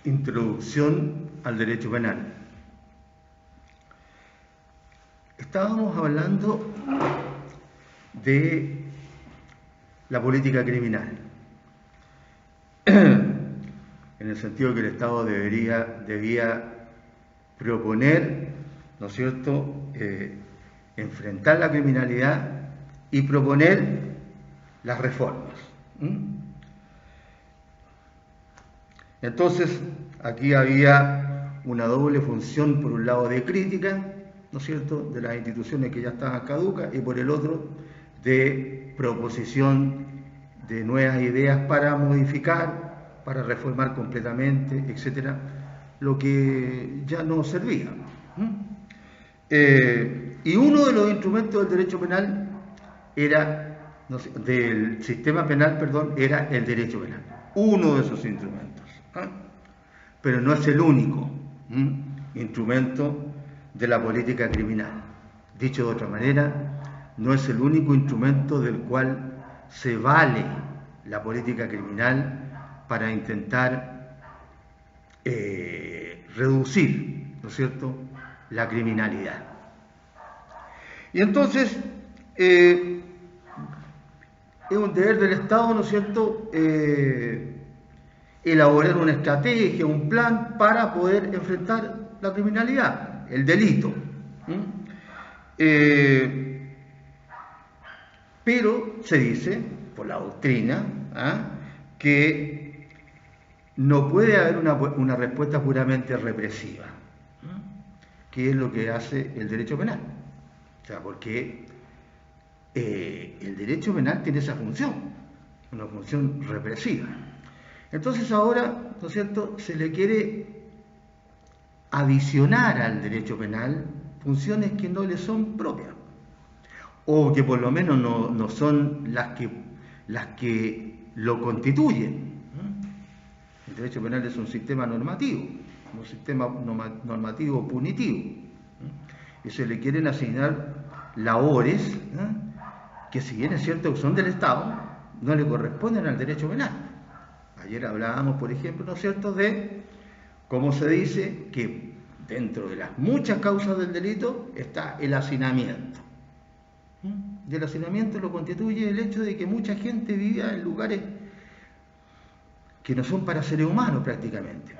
Introducción al derecho penal. Estábamos hablando de la política criminal, en el sentido que el Estado debía proponer, ¿no es cierto?, enfrentar la criminalidad y proponer las reformas. Entonces, aquí había una doble función, por un lado de crítica, ¿no es cierto?, de las instituciones que ya estaban caducas, y por el otro de proposición de nuevas ideas para modificar, para reformar completamente, etcétera, lo que ya no servía. Y uno de los instrumentos del derecho penal era, no sé, del sistema penal, perdón, era el derecho penal. Uno de esos instrumentos. Pero no es el único instrumento de la política criminal. Dicho de otra manera, no es el único instrumento del cual se vale la política criminal para intentar reducir, ¿no es cierto?, la criminalidad. Y entonces, es un deber del Estado, ¿no es cierto?, elaborar una estrategia, un plan para poder enfrentar la criminalidad, el delito. Pero se dice, por la doctrina, que no puede haber una respuesta puramente represiva, que es lo que hace el derecho penal. O sea, porque el derecho penal tiene esa función, una función represiva. Entonces ahora, ¿no es cierto?, se le quiere adicionar al derecho penal funciones que no le son propias, o que por lo menos no son las que lo constituyen. El derecho penal es un sistema normativo, un sistema normativo punitivo, y se le quieren asignar labores que, si bien es cierto que son del Estado, no le corresponden al derecho penal. Ayer hablábamos, por ejemplo, ¿no es cierto?, de cómo se dice que dentro de las muchas causas del delito está el hacinamiento. Y el hacinamiento lo constituye el hecho de que mucha gente viva en lugares que no son para seres humanos prácticamente.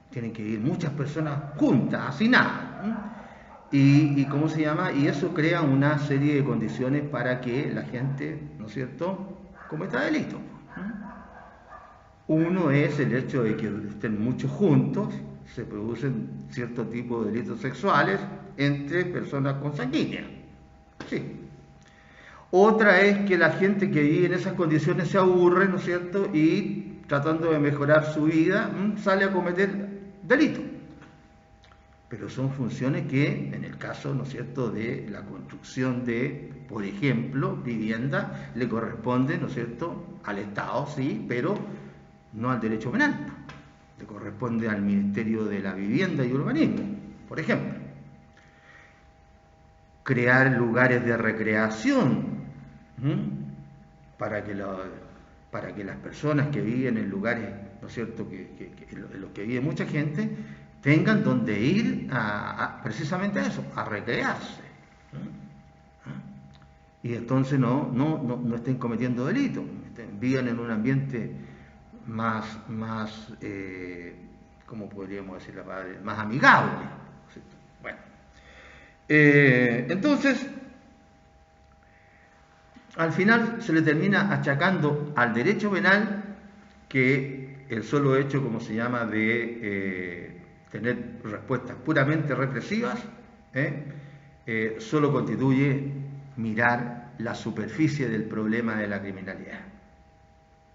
Tienen que vivir muchas personas juntas, hacinadas. Y ¿cómo se llama? Y eso crea una serie de condiciones para que la gente, ¿no es cierto?, cometa delitos. Uno es el hecho de que estén muchos juntos, se producen cierto tipo de delitos sexuales entre personas consanguíneas. Sí. Otra es que la gente que vive en esas condiciones se aburre, ¿no es cierto?, y tratando de mejorar su vida, sale a cometer delitos. Pero son funciones que, en el caso, ¿no es cierto?, de la construcción de, por ejemplo, vivienda, le corresponde, ¿no es cierto?, al Estado, sí, pero no al derecho penal. Le corresponde al Ministerio de la Vivienda y Urbanismo, por ejemplo. Crear lugares de recreación para que las personas que viven en lugares, ¿no es cierto?, en los que vive mucha gente, tengan donde ir precisamente a eso, a recrearse. Y entonces no estén cometiendo delitos, vivan en un ambiente más ¿cómo podríamos decir la palabra?, más amigable. Bueno, entonces, al final se le termina achacando al derecho penal que el solo hecho, como se llama, de tener respuestas puramente represivas, solo constituye mirar la superficie del problema de la criminalidad.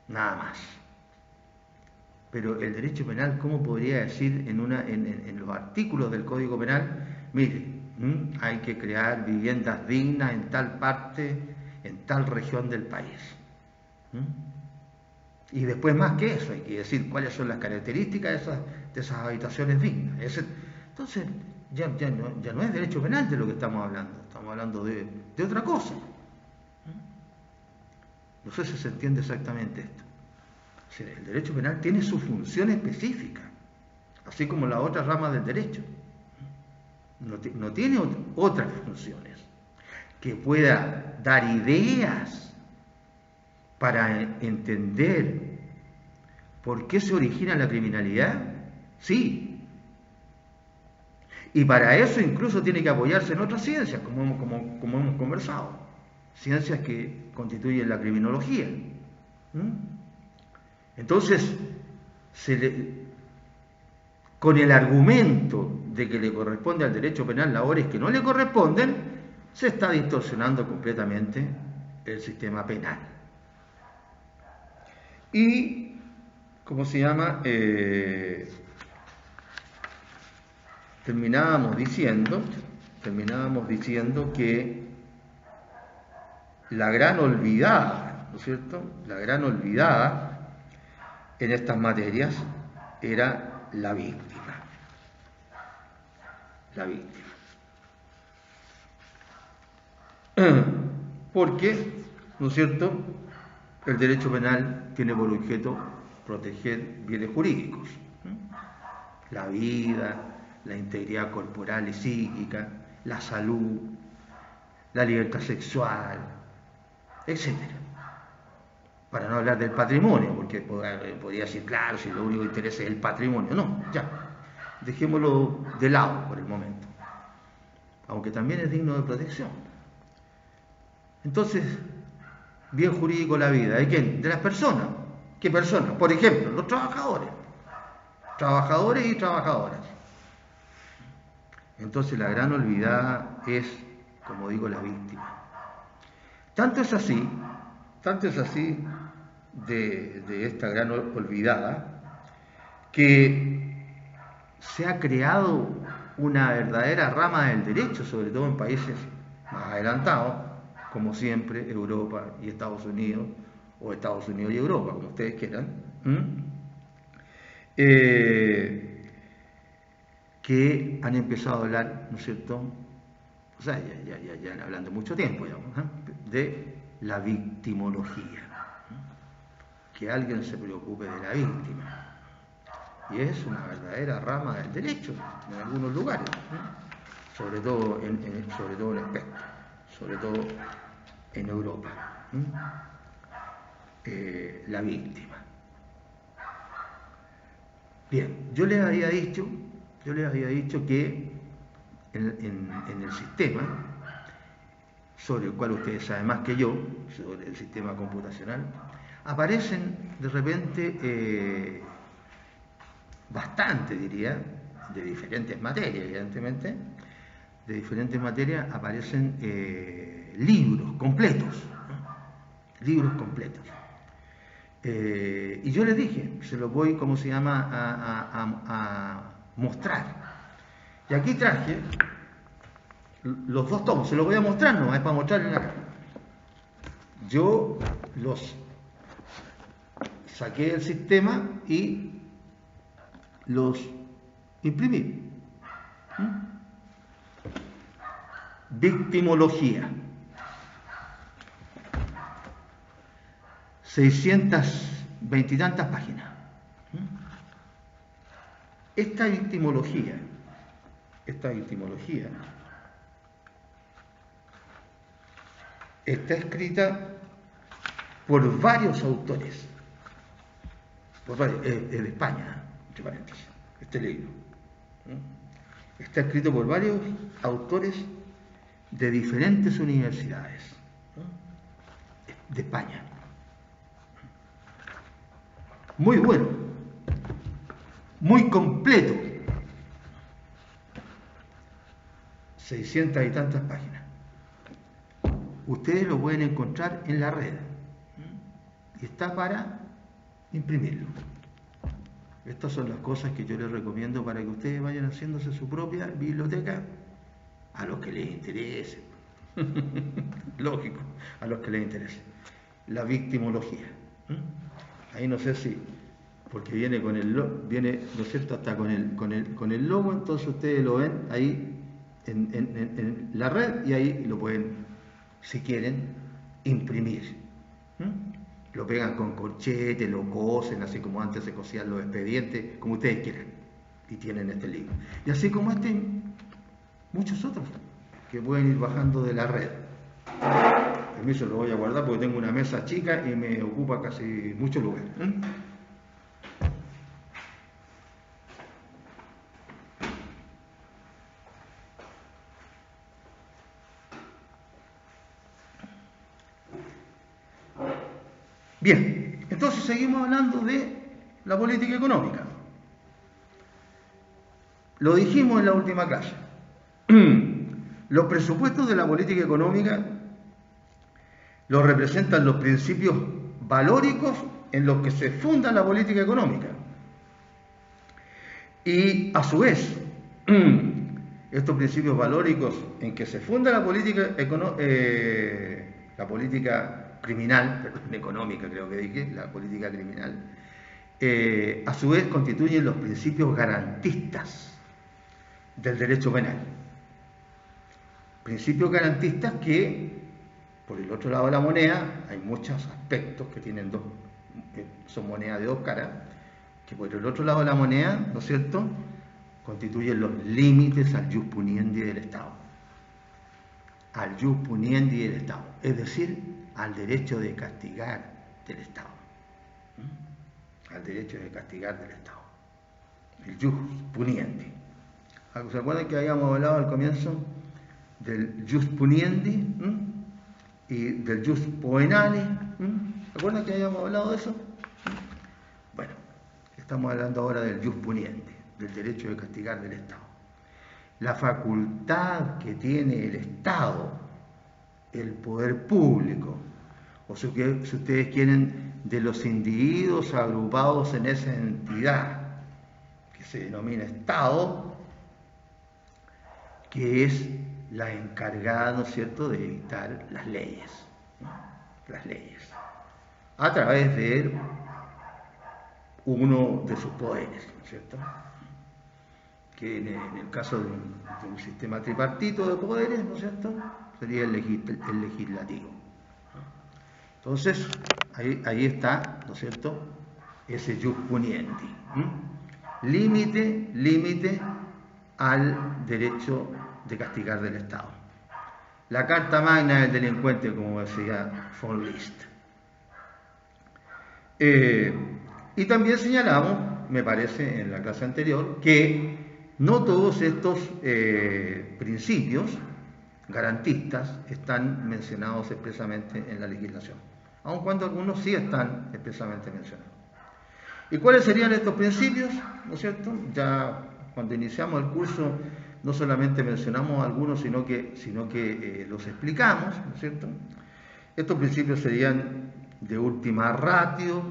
Nada más. Pero el derecho penal, ¿cómo podría decir en los artículos del Código Penal? Mire, hay que crear viviendas dignas en tal parte, en tal región del país. Y después, más que eso, hay que decir cuáles son las características de esas habitaciones dignas. Entonces, ya no es derecho penal de lo que estamos hablando de otra cosa. No sé si se entiende exactamente esto. O sea, el derecho penal tiene su función específica, así como las otras ramas del derecho. No tiene otras funciones que pueda dar ideas para entender por qué se origina la criminalidad. Sí. Y para eso incluso tiene que apoyarse en otras ciencias, como hemos conversado. Ciencias que constituyen la criminología. Entonces, con el argumento de que le corresponde al derecho penal labores que no le corresponden, se está distorsionando completamente el sistema penal. Y, ¿cómo se llama? Terminábamos diciendo que la gran olvidada, ¿no es cierto? La gran olvidada en estas materias era la víctima. La víctima. Porque, ¿no es cierto?, el derecho penal tiene por objeto proteger bienes jurídicos. La vida, la integridad corporal y psíquica, la salud, la libertad sexual, etc. Para no hablar del patrimonio, porque podría decir, claro, si lo único que interesa es el patrimonio. No, ya, dejémoslo de lado por el momento, aunque también es digno de protección. Entonces, bien jurídico la vida, ¿de quién? De las personas. ¿Qué personas? Por ejemplo, los trabajadores. Trabajadores y trabajadoras. Entonces la gran olvidada es, como digo, la víctima. Tanto es así de esta gran olvidada, que se ha creado una verdadera rama del derecho, sobre todo en países más adelantados, como siempre Europa y Estados Unidos, o Estados Unidos y Europa, como ustedes quieran, que han empezado a hablar, ¿no es cierto? O sea, ya hablando mucho tiempo, digamos, de la victimología. Que alguien se preocupe de la víctima. Y es una verdadera rama del derecho en algunos lugares, sobre todo en espectro, sobre todo en Europa. La víctima. Bien, yo les había dicho que en el sistema, sobre el cual ustedes saben más que yo, sobre el sistema computacional, aparecen de repente bastante, diría, de diferentes materias, evidentemente, de diferentes materias aparecen libros completos, ¿no? Libros completos. Y yo les dije, se los voy, ¿cómo se llama?, a mostrar. Y aquí traje los dos tomos, se los voy a mostrar, no es para mostrarles acá. Yo los saqué del sistema y los imprimí. Victimología. 620 y tantas páginas. Esta victimología está escrita por varios autores, es de España, entre paréntesis, este libro. Está escrito por varios autores de diferentes universidades de España. Muy bueno, muy completo, 600 y tantas páginas. Ustedes lo pueden encontrar en la red y está para imprimirlo. Estas son las cosas que yo les recomiendo para que ustedes vayan haciéndose su propia biblioteca a los que les interese. Lógico, a los que les interese. La victimología. Ahí no sé si, porque viene con el logo, viene, ¿no es cierto?, hasta con el logo, entonces ustedes lo ven ahí en la red y ahí lo pueden, si quieren, imprimir. lo pegan con corchete, lo cosen, así como antes se cosían los expedientes, como ustedes quieran, y tienen este libro. Y así como este, muchos otros que pueden ir bajando de la red. Permiso, lo voy a guardar porque tengo una mesa chica y me ocupa casi mucho lugar. Bien, entonces seguimos hablando de la política económica. Lo dijimos en la última clase. Los presupuestos de la política económica los representan los principios valóricos en los que se funda la política económica. Y a su vez, estos principios valóricos en que se funda la política criminal, perdón, económica creo que dije, la política criminal, a su vez constituyen los principios garantistas del derecho penal. Principios garantistas que, por el otro lado de la moneda, hay muchos aspectos que tienen son monedas de dos caras, que por el otro lado de la moneda, ¿no es cierto?, constituyen los límites al jus puniendi del Estado. Al jus puniendi del Estado, es decir, al derecho de castigar del Estado. Al derecho de castigar del Estado. El jus puniendi. ¿Se acuerdan que habíamos hablado al comienzo del jus puniendi y del jus poenale? ¿Se acuerdan que habíamos hablado de eso? Bueno, estamos hablando ahora del jus puniendi, del derecho de castigar del Estado. La facultad que tiene el Estado, el poder público, o si ustedes quieren, de los individuos agrupados en esa entidad que se denomina Estado, que es la encargada, ¿no es cierto?, de dictar las leyes, ¿no? Las leyes, a través de uno de sus poderes, ¿no es cierto?, que en el caso de un sistema tripartito de poderes, ¿no es cierto?, sería el legislativo. Entonces, ahí está, ¿no es cierto?, ese jus puniendi. Límite al derecho de castigar del Estado. La carta magna del delincuente, como decía von List. Y también señalamos, me parece, en la clase anterior, que no todos estos principios garantistas están mencionados expresamente en la legislación, aun cuando algunos sí están expresamente mencionados. ¿Y cuáles serían estos principios? ¿No es cierto? Ya cuando iniciamos el curso no solamente mencionamos algunos, sino que los explicamos, ¿no es cierto? Estos principios serían de última ratio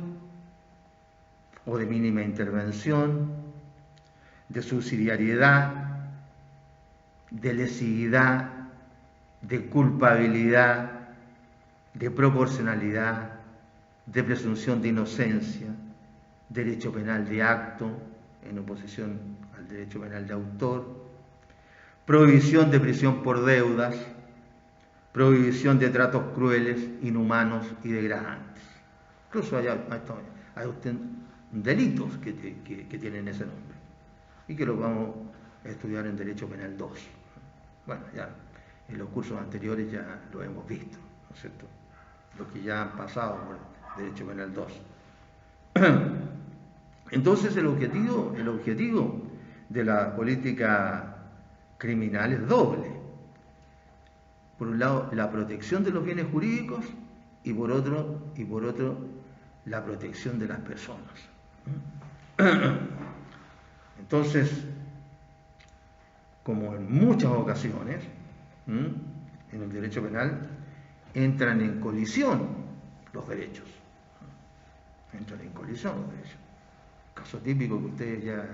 o de mínima intervención, de subsidiariedad, de lesividad, de culpabilidad, de proporcionalidad, de presunción de inocencia, derecho penal de acto en oposición al derecho penal de autor, prohibición de prisión por deudas, prohibición de tratos crueles, inhumanos y degradantes. Incluso hay delitos que tienen ese nombre y que los vamos a estudiar en Derecho Penal 2. Bueno, ya en los cursos anteriores ya lo hemos visto, ¿no es cierto?, los que ya han pasado por Derecho Penal 2. Entonces el objetivo de la política criminal es doble. Por un lado, la protección de los bienes jurídicos y por otro la protección de las personas. Entonces, como en muchas ocasiones, en el derecho penal entran en colisión los derechos. Entran en colisión los derechos. Caso típico que ustedes ya,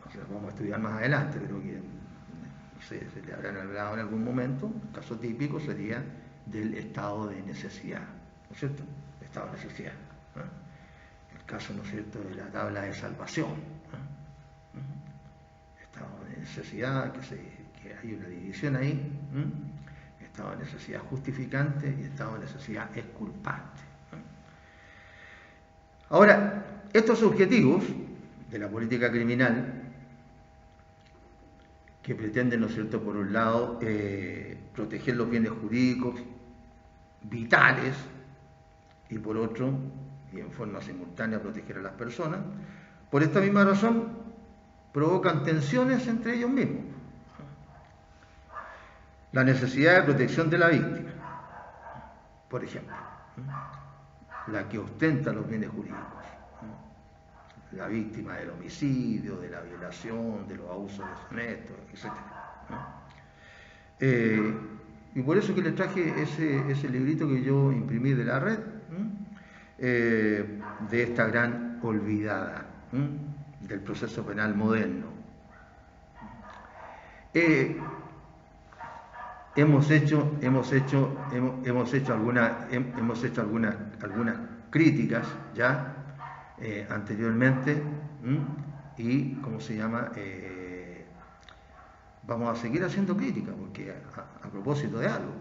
o sea, vamos a estudiar más adelante, pero que no sé, se le habrán hablado en algún momento. El caso típico sería del estado de necesidad, ¿no es cierto? Estado de necesidad. El caso, ¿no es cierto?, de la tabla de salvación. Estado de necesidad, que hay una división ahí. Estado de necesidad justificante y estado de necesidad exculpante. Ahora, estos objetivos de la política criminal, que pretenden, ¿no es cierto?, por un lado, proteger los bienes jurídicos vitales, y por otro, y en forma simultánea, proteger a las personas, por esta misma razón, provocan tensiones entre ellos mismos. La necesidad de protección de la víctima, por ejemplo, la que ostenta los bienes jurídicos, la víctima del homicidio, de la violación, de los abusos deshonestos, etc. Y por eso que les traje ese librito que yo imprimí de la red, de esta gran olvidada del proceso penal moderno. Hemos hecho algunas críticas ya anteriormente, y ¿cómo se llama? Vamos a seguir haciendo críticas, porque a propósito de algo,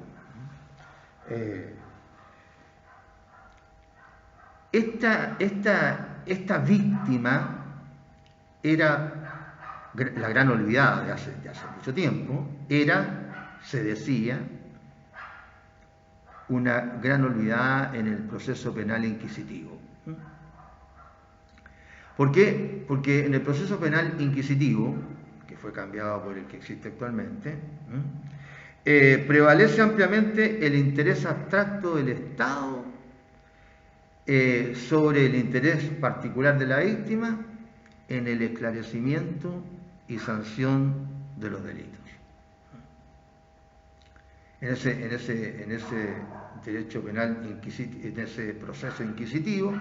esta víctima era la gran olvidada de hace mucho tiempo, se decía, una gran olvidada en el proceso penal inquisitivo. ¿Por qué? Porque en el proceso penal inquisitivo, que fue cambiado por el que existe actualmente, prevalece ampliamente el interés abstracto del Estado sobre el interés particular de la víctima en el esclarecimiento y sanción de los delitos. En ese derecho penal inquisitivo, en ese proceso inquisitivo,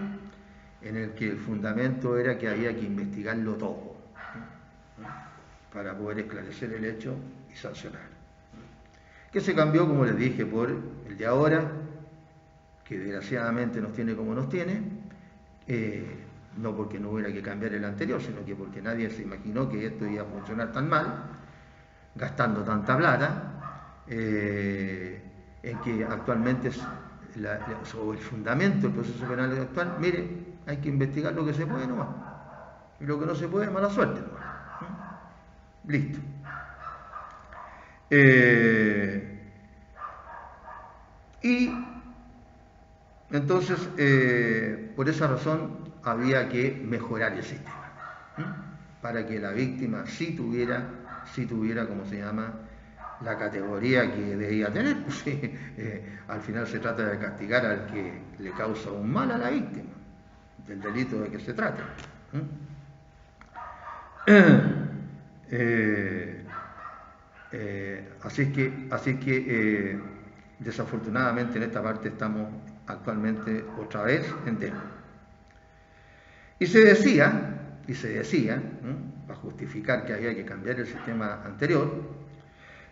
en el que el fundamento era que había que investigarlo todo para poder esclarecer el hecho y sancionar. Que se cambió, como les dije, por el de ahora, que desgraciadamente nos tiene como nos tiene, no porque no hubiera que cambiar el anterior, sino que porque nadie se imaginó que esto iba a funcionar tan mal, gastando tanta plata, en que actualmente sobre el fundamento del proceso penal actual, mire, hay que investigar lo que se puede nomás, y lo que no se puede, mala suerte nomás. Listo. Y entonces, por esa razón, había que mejorar el sistema, para que la víctima sí tuviera, como se llama, la categoría que debía tener. Pues, al final se trata de castigar al que le causa un mal a la víctima, del delito de que se trate. Así que desafortunadamente en esta parte estamos actualmente otra vez en tema. Y se decía, para justificar que había que cambiar el sistema anterior,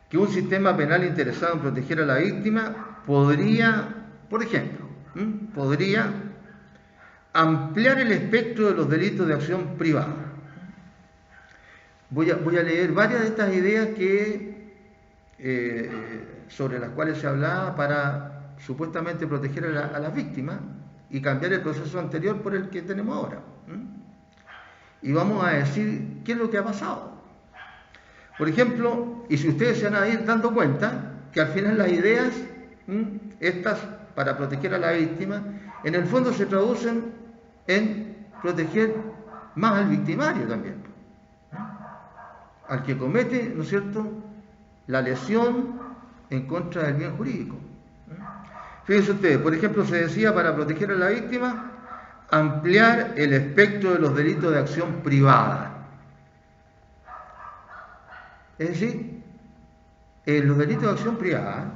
que un sistema penal interesado en proteger a la víctima podría, por ejemplo, podría ampliar el espectro de los delitos de acción privada. Voy a leer varias de estas ideas sobre las cuales se hablaba para supuestamente proteger a las víctimas y cambiar el proceso anterior por el que tenemos ahora. Y vamos a decir qué es lo que ha pasado. Por ejemplo, y si ustedes se van a ir dando cuenta, que al final las ideas, estas para proteger a la víctima, en el fondo se traducen en proteger más al victimario también, al que comete, ¿no es cierto?, la lesión en contra del bien jurídico. Fíjense ustedes, por ejemplo, se decía para proteger a la víctima, ampliar el espectro de los delitos de acción privada. Es decir, en los delitos de acción privada,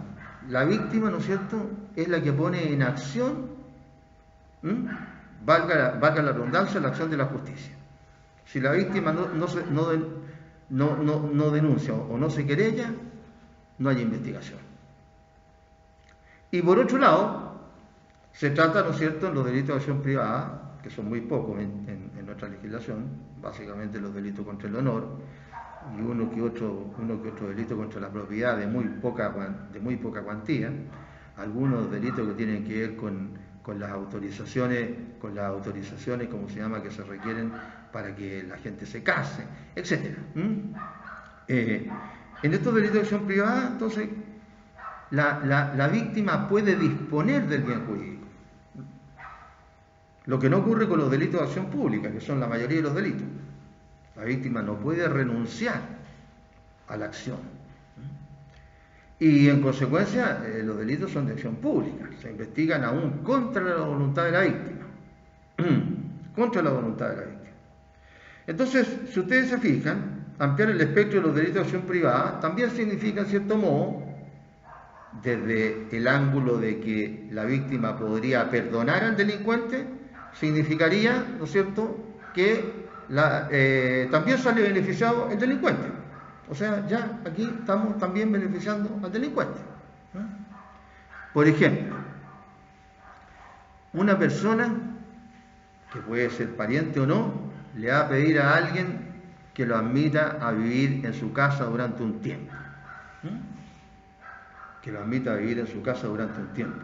la víctima, ¿no es cierto?, es la que pone en acción, valga la redundancia, la acción de la justicia. Si la víctima no denuncia o no se querella, no hay investigación. Y por otro lado, se trata, ¿no es cierto?, en los delitos de acción privada, que son muy pocos en nuestra legislación, básicamente los delitos contra el honor, y uno que otro delito contra la propiedad de muy poca cuantía, algunos delitos que tienen que ver con las autorizaciones, como se llama, que se requieren para que la gente se case, etc. En estos delitos de acción privada, entonces, la víctima puede disponer del bien jurídico. Lo que no ocurre con los delitos de acción pública, que son la mayoría de los delitos. La víctima no puede renunciar a la acción. Y en consecuencia, los delitos son de acción pública. Se investigan aún contra la voluntad de la víctima. Contra la voluntad de la víctima. Entonces, si ustedes se fijan, ampliar el espectro de los delitos de acción privada también significa, en cierto modo, desde el ángulo de que la víctima podría perdonar al delincuente, significaría, ¿no es cierto?, que también sale beneficiado el delincuente. O sea, ya aquí estamos también beneficiando al delincuente. Por ejemplo, una persona, que puede ser pariente o no, le va a pedir a alguien que lo admita a vivir en su casa durante un tiempo. Que lo admita a vivir en su casa durante un tiempo.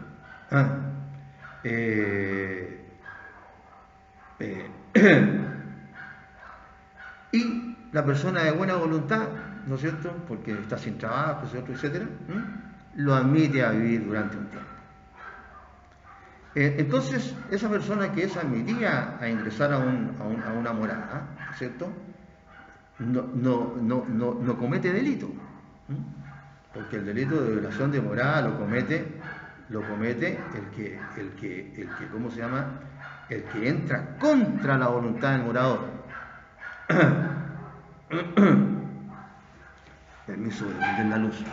Y la persona de buena voluntad, ¿no es cierto?, porque está sin trabajo, etc., lo admite a vivir durante un tiempo. Entonces, esa persona que es admitida a ingresar a una morada, ¿no es cierto?, no comete delito, porque el delito de violación de morada lo comete el que ¿cómo se llama?, el que entra contra la voluntad del morador. Permiso de prender la luz.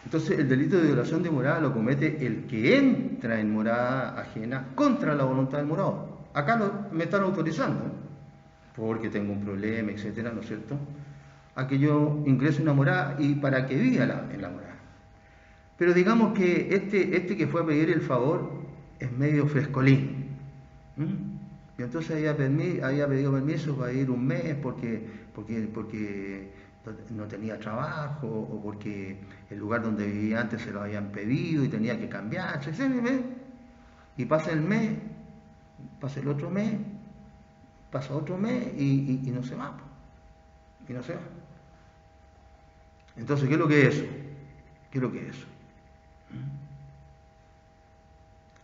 Entonces, el delito de violación de morada lo comete el que entra en morada ajena contra la voluntad del morador. Acá me están autorizando, porque tengo un problema, etcétera, ¿no es cierto?, a que yo ingrese una morada y para que viva en la morada. Pero digamos que este que fue a pedir el favor es medio frescolín. Y entonces había pedido permiso para ir un mes porque no tenía trabajo, o porque el lugar donde vivía antes se lo habían pedido y tenía que cambiarse, y pasa el mes, pasa el otro mes, pasa otro mes y no se va. Y no se va. Entonces, ¿qué es lo que es eso? ¿Qué es lo que es eso?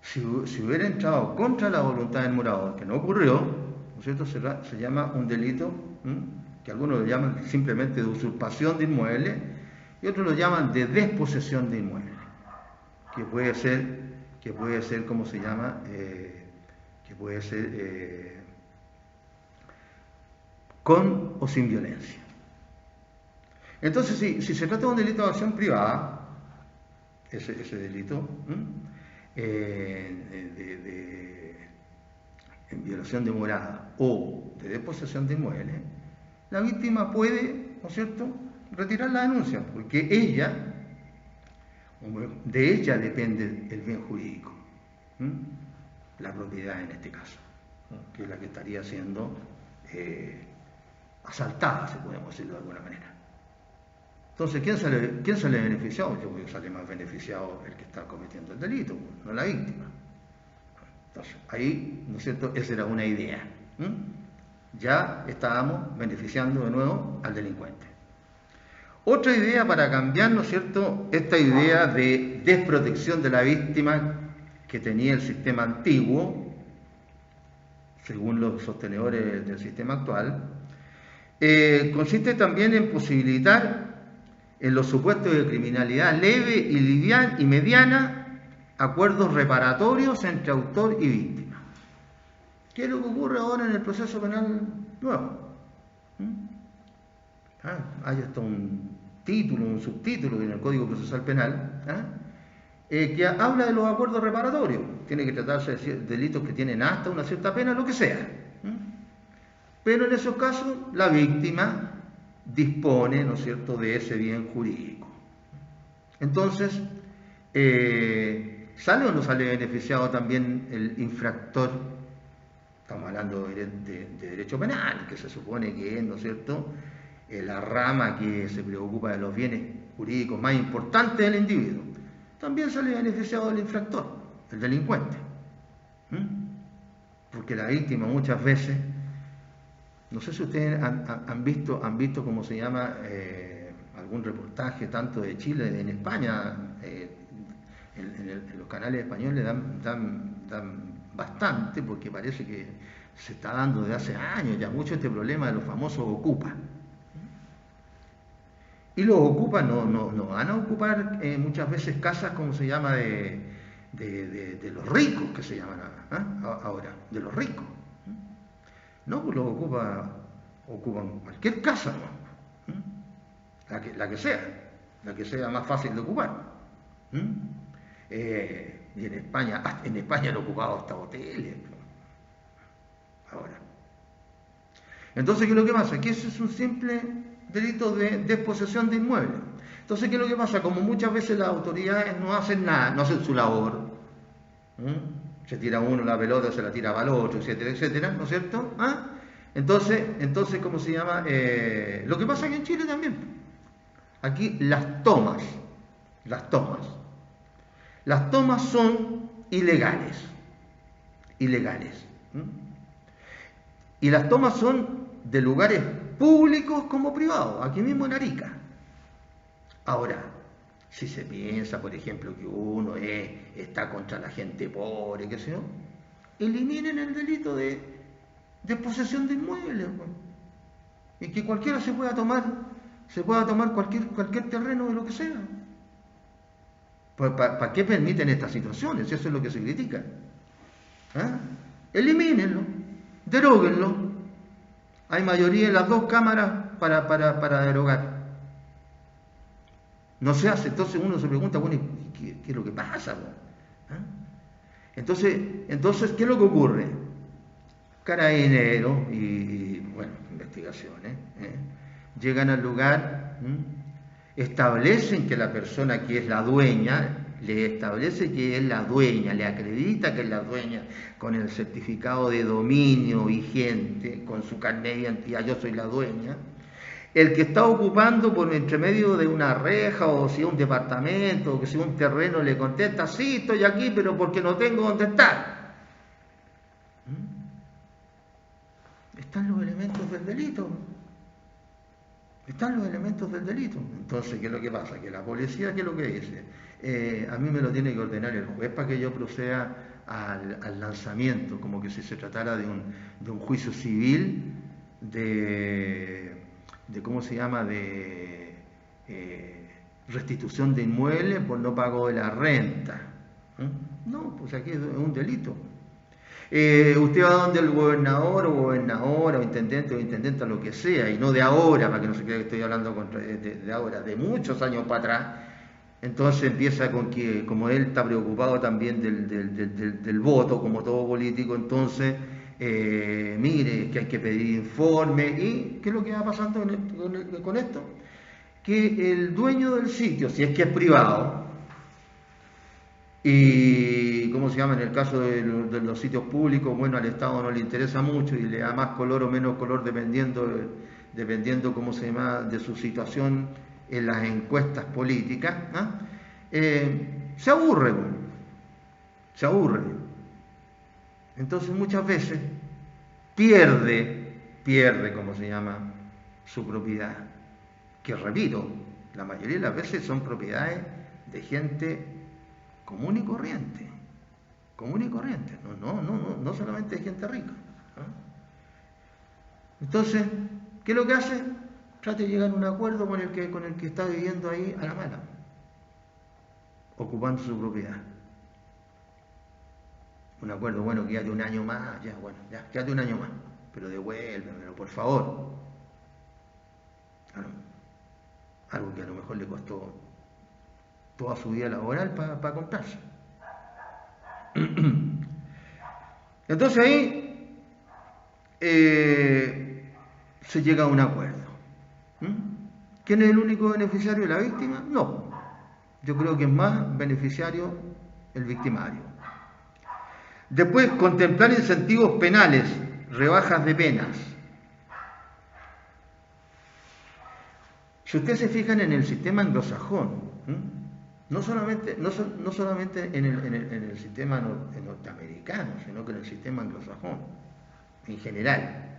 Si hubiera entrado contra la voluntad del morador, que no ocurrió, ¿no es cierto?, se llama un delito, que algunos lo llaman simplemente de usurpación de inmuebles, y otros lo llaman de desposesión de inmuebles, que puede ser, ¿cómo se llama?, que puede ser con o sin violencia. Entonces, si se trata de un delito de acción privada, ese delito, en violación de morada o de desposesión de inmuebles, la víctima puede, ¿no es cierto?, retirar la denuncia, porque de ella depende el bien jurídico, la propiedad en este caso, que es la que estaría siendo asaltada, si podemos decirlo de alguna manera. Entonces, ¿quién sale beneficiado? Yo creo que sale más beneficiado el que está cometiendo el delito, no la víctima. Entonces, ahí, ¿no es cierto?, esa era una idea. Ya estábamos beneficiando de nuevo al delincuente. Otra idea para cambiar, ¿no es cierto?, esta idea de desprotección de la víctima que tenía el sistema antiguo, según los sostenedores del sistema actual, consiste también en posibilitar, en los supuestos de criminalidad leve y mediana, acuerdos reparatorios entre autor y víctima. ¿Qué es lo que ocurre ahora en el proceso penal nuevo. Hay hasta un título, un subtítulo en el Código Procesal Penal, que habla de los acuerdos reparatorios. Tiene que tratarse de delitos que tienen hasta una cierta pena, lo que sea. Pero en esos casos la víctima dispone, ¿no es cierto?, de ese bien jurídico. Entonces, ¿sale o no sale beneficiado también el infractor? Estamos hablando de derecho penal, que se supone que es, ¿no es cierto?, la rama que se preocupa de los bienes jurídicos más importantes del individuo. También sale beneficiado el infractor, el delincuente. Porque la víctima muchas veces, no sé si ustedes han visto cómo se llama algún reportaje tanto de Chile, en España, en los canales españoles dan bastante, porque parece que se está dando desde hace años ya mucho este problema de los famosos ocupas. Y los ocupas no van a ocupar muchas veces casas, como se llama, de los ricos, que se llaman ahora, de los ricos. No, pues los ocupan cualquier casa, ¿no? La que sea más fácil de ocupar. Y en España han ocupado hasta hoteles. Ahora. Entonces, ¿qué es lo que pasa? Que eso es un simple delito de desposesión de inmuebles. Entonces, ¿qué es lo que pasa? Como muchas veces las autoridades no hacen nada, no hacen su labor, se tira uno la pelota, se la tira para el otro, etcétera, etcétera, ¿no es cierto? Entonces, ¿cómo se llama? Lo que pasa aquí en Chile también. Aquí las tomas son ilegales. Y las tomas son de lugares públicos como privados, aquí mismo en Arica. Ahora, si se piensa, por ejemplo, que uno está contra la gente pobre, qué sé yo, eliminen el delito de posesión de inmuebles. Y que cualquiera se pueda tomar cualquier terreno de lo que sea. ¿Para qué permiten estas situaciones? Eso es lo que se critica. Elimínenlo, deróguenlo. Hay mayoría en las dos cámaras para derogar. No se hace, entonces uno se pregunta, bueno, ¿qué es lo que pasa? Entonces, ¿qué es lo que ocurre? Carabineros y bueno, investigaciones, llegan al lugar, establecen que la persona que es la dueña, le establece que es la dueña, le acredita que es la dueña con el certificado de dominio vigente, con su carnet de identidad, yo soy la dueña. El que está ocupando por entre medio de una reja, o si es un departamento, o que si es un terreno, le contesta, sí, estoy aquí, pero porque no tengo dónde estar. Están los elementos del delito. Entonces, ¿qué es lo que pasa? Que la policía, ¿qué es lo que dice? A mí me lo tiene que ordenar el juez para que yo proceda al lanzamiento, como que si se tratara de un juicio civil de ¿cómo se llama?, de restitución de inmuebles por no pago de la renta. No, pues aquí es un delito. Usted va donde el gobernador o gobernadora o intendente, lo que sea, y no de ahora, para que no se crea que estoy hablando de ahora, de muchos años para atrás. Entonces empieza con que, como él está preocupado también del voto, como todo político, entonces, mire, que hay que pedir informe. ¿Y qué es lo que va pasando con esto? Que el dueño del sitio, si es que es privado, y ¿cómo se llama? En el caso de los sitios públicos, bueno, al Estado no le interesa mucho y le da más color o menos color dependiendo ¿cómo se llama?, de su situación en las encuestas políticas. Se aburre. Entonces muchas veces pierde, ¿cómo se llama?, su propiedad. Que repito, la mayoría de las veces son propiedades de gente común y corriente, no solamente de gente rica. Entonces, ¿qué es lo que hace? Trata de llegar a un acuerdo con el que está viviendo ahí a la mala, ocupando su propiedad. Un acuerdo, bueno, quédate un año más, quédate un año más. pero devuélvemelo, por favor. Algo que a lo mejor le costó toda su vida laboral para comprarse. Entonces ahí se llega a un acuerdo. ¿Quién es el único beneficiario? ¿La víctima? No. Yo creo que es más beneficiario el victimario. Después, contemplar incentivos penales, rebajas de penas. Si ustedes se fijan en el sistema anglosajón, no solamente en el sistema norteamericano, sino que en el sistema anglosajón, en general.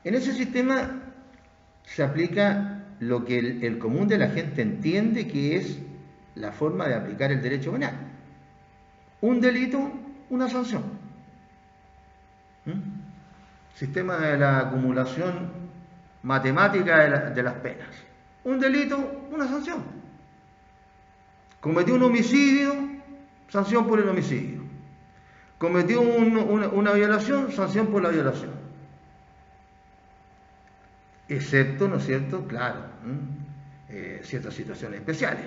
En ese sistema se aplica lo que el común de la gente entiende que es la forma de aplicar el derecho penal. Un delito, una sanción. Sistema de la acumulación matemática de las penas. Un delito, una sanción. Cometió un homicidio, sanción por el homicidio. Cometió una violación, sanción por la violación. Excepto, ¿no es cierto?, claro, ciertas situaciones especiales.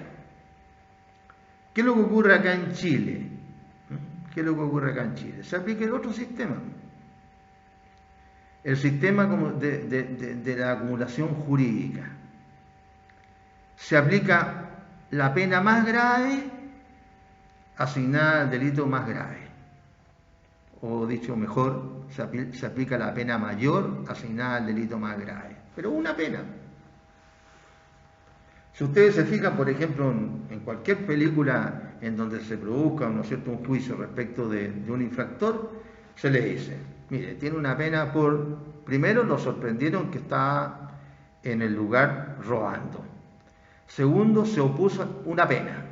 ¿Qué es lo que ocurre acá en Chile? ¿Qué es lo que ocurre acá en Chile? Se aplica el otro sistema. El sistema de la acumulación jurídica. Se aplica la pena más grave asignada al delito más grave. O dicho mejor, se aplica la pena mayor asignada al delito más grave. Pero una pena. Si ustedes se fijan, por ejemplo, en cualquier película en donde se produzca, ¿no es cierto?, un juicio respecto de un infractor, se le dice, mire, tiene una pena por, primero lo sorprendieron que estaba en el lugar robando. Segundo, se opuso, una pena.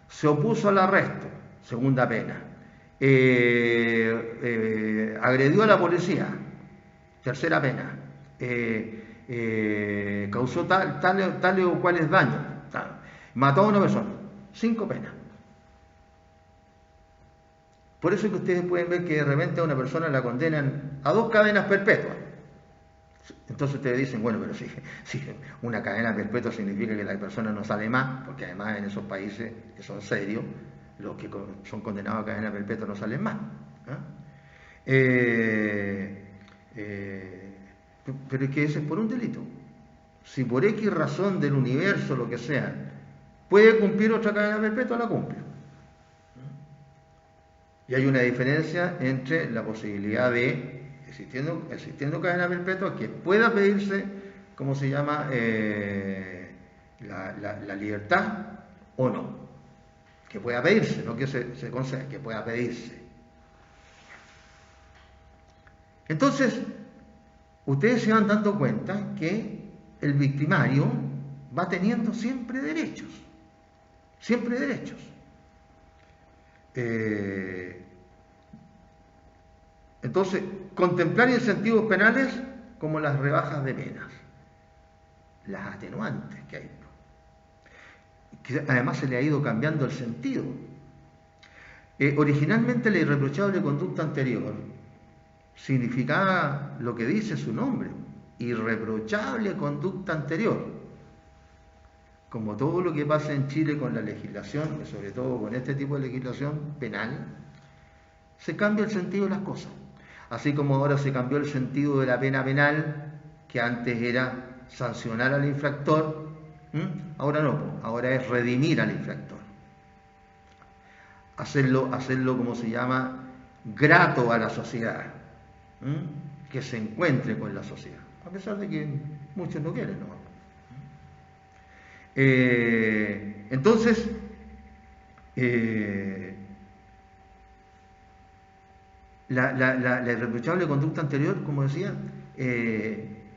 Se opuso al arresto, segunda pena. Agredió a la policía, tercera pena. Causó tales o cuales daños, mató a una persona, 5 penas. Por eso es que ustedes pueden ver que de repente a una persona la condenan a 2 cadenas perpetuas. Entonces ustedes dicen, bueno, pero si una cadena perpetua significa que la persona no sale más, porque además en esos países que son serios, los que son condenados a cadena perpetua no salen más. Pero es que ese es por un delito. Si por X razón del universo, lo que sea, puede cumplir otra cadena perpetua, la cumple. Y hay una diferencia entre la posibilidad de, existiendo cadena perpetua, que pueda pedirse, ¿cómo se llama?, la libertad o no. Que pueda pedirse, no que se conceda, que pueda pedirse. Entonces, ustedes se van dando cuenta que el victimario va teniendo siempre derechos. Siempre derechos. Entonces, contemplar incentivos penales como las rebajas de penas, las atenuantes que hay, que además se le ha ido cambiando el sentido. Originalmente la irreprochable conducta anterior significaba lo que dice su nombre, irreprochable conducta anterior. Como todo lo que pasa en Chile con la legislación, y sobre todo con este tipo de legislación penal, se cambia el sentido de las cosas. Así como ahora se cambió el sentido de la pena penal, que antes era sancionar al infractor, ahora no, ahora es redimir al infractor. Hacerlo como se llama, grato a la sociedad, que se encuentre con la sociedad, a pesar de que muchos no quieren, ¿no? Entonces, la irreprochable conducta anterior, como decía,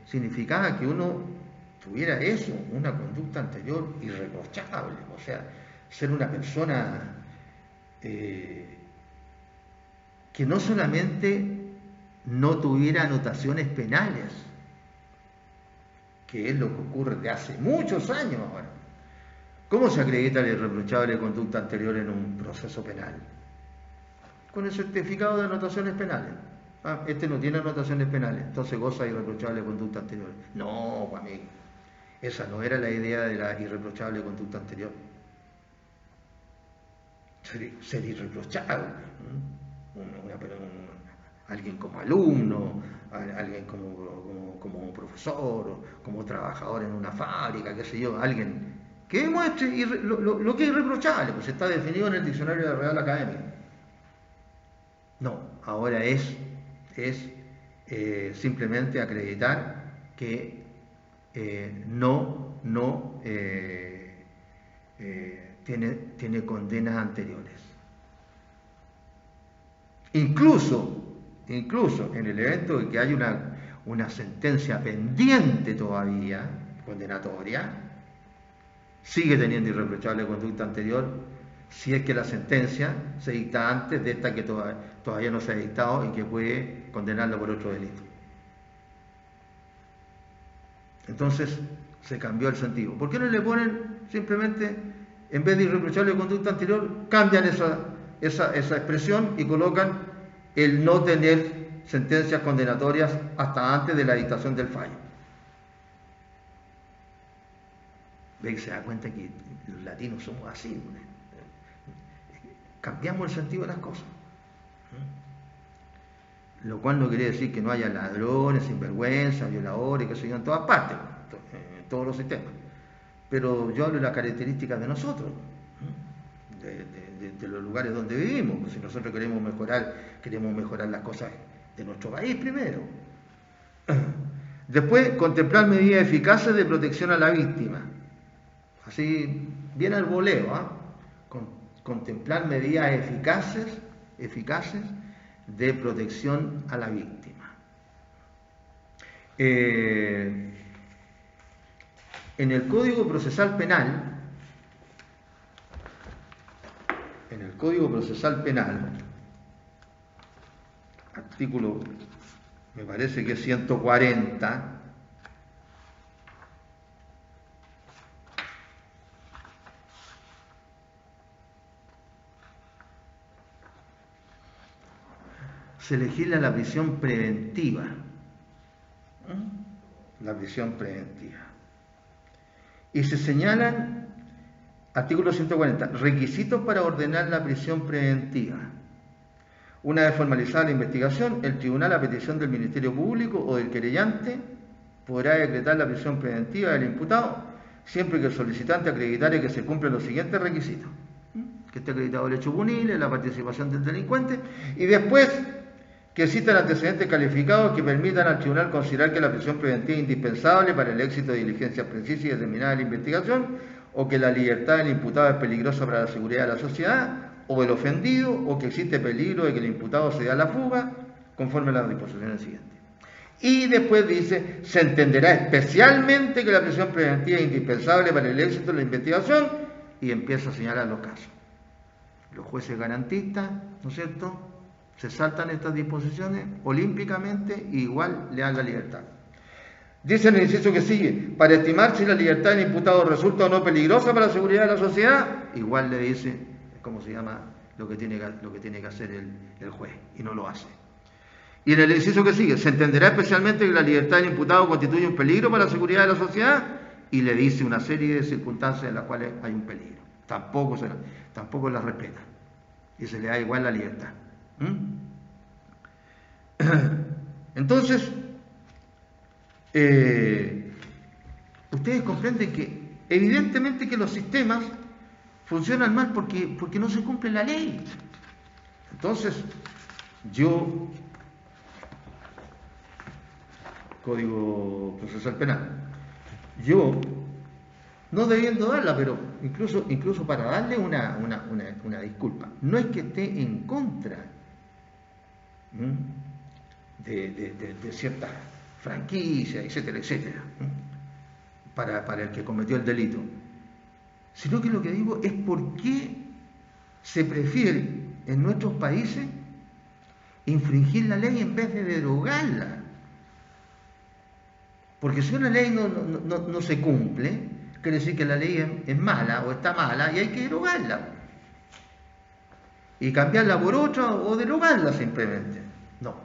significaba que uno tuviera eso, una conducta anterior irreprochable, o sea, ser una persona que no solamente no tuviera anotaciones penales, que es lo que ocurre desde hace muchos años ahora. ¿Cómo se acredita la irreprochable conducta anterior en un proceso penal? Con el certificado de anotaciones penales. Ah, este no tiene anotaciones penales, entonces goza de irreprochable conducta anterior. No, pues amigo, esa no era la idea de la irreprochable conducta anterior. Ser irreprochable. Alguien como alumno, alguien como profesor, como trabajador en una fábrica, qué sé yo, alguien que demuestre lo que es irreprochable, pues está definido en el diccionario de la Real Academia. No, ahora es simplemente acreditar que tiene condenas anteriores. Incluso en el evento de que hay una sentencia pendiente todavía, condenatoria, sigue teniendo irreprochable conducta anterior si es que la sentencia se dicta antes de esta que todavía no se ha dictado y que puede condenarla por otro delito. Entonces se cambió el sentido. ¿Por qué no le ponen simplemente, en vez de irreprochable conducta anterior, cambian esa expresión y colocan el no tener sentencias condenatorias hasta antes de la dictación del fallo? Ve que se da cuenta que los latinos somos así, ¿no? Cambiamos el sentido de las cosas. Lo cual no quiere decir que no haya ladrones, sinvergüenzas, violadores, qué sé yo, en todas partes, en todos los sistemas. Pero yo hablo de las características de nosotros, de los lugares donde vivimos. Pues si nosotros queremos mejorar las cosas de nuestro país primero. Después, contemplar medidas eficaces de protección a la víctima. Así, bien al voleo, ¿ah? Contemplar medidas eficaces de protección a la víctima. En el Código Procesal Penal, artículo, me parece que es 140, se legisla la prisión preventiva. La prisión preventiva. Y se señalan, artículo 140, requisitos para ordenar la prisión preventiva. Una vez formalizada la investigación, el tribunal, a petición del Ministerio Público o del querellante, podrá decretar la prisión preventiva del imputado, siempre que el solicitante acreditare que se cumplen los siguientes requisitos: que esté acreditado el hecho punible, la participación del delincuente, y después que existan antecedentes calificados que permitan al tribunal considerar que la prisión preventiva es indispensable para el éxito de diligencias precisas y determinadas de la investigación, o que la libertad del imputado es peligrosa para la seguridad de la sociedad o del ofendido, o que existe peligro de que el imputado se dé a la fuga, conforme a las disposiciones siguientes. Y después dice, se entenderá especialmente que la prisión preventiva es indispensable para el éxito de la investigación, y empieza a señalar los casos. Los jueces garantistas, ¿no es cierto?, se saltan estas disposiciones olímpicamente y igual le dan la libertad. Dice en el inciso que sigue, para estimar si la libertad del imputado resulta o no peligrosa para la seguridad de la sociedad, igual le dice, ¿cómo se llama?, lo que tiene que hacer el juez, y no lo hace. Y en el inciso que sigue, se entenderá especialmente que la libertad del imputado constituye un peligro para la seguridad de la sociedad, y le dice una serie de circunstancias en las cuales hay un peligro. Tampoco las respeta, y se le da igual la libertad. Entonces, ustedes comprenden que evidentemente que los sistemas funcionan mal porque no se cumple la ley. Entonces, yo, Código Procesal Penal, yo, no debiendo darla, pero incluso para darle una disculpa, no es que esté en contra de ciertas franquicias, etcétera, etcétera, para el que cometió el delito, sino que lo que digo es por qué se prefiere en nuestros países infringir la ley en vez de derogarla. Porque si una ley no se cumple, quiere decir que la ley es mala o está mala y hay que derogarla. Y cambiarla por otra o derogarla simplemente. No.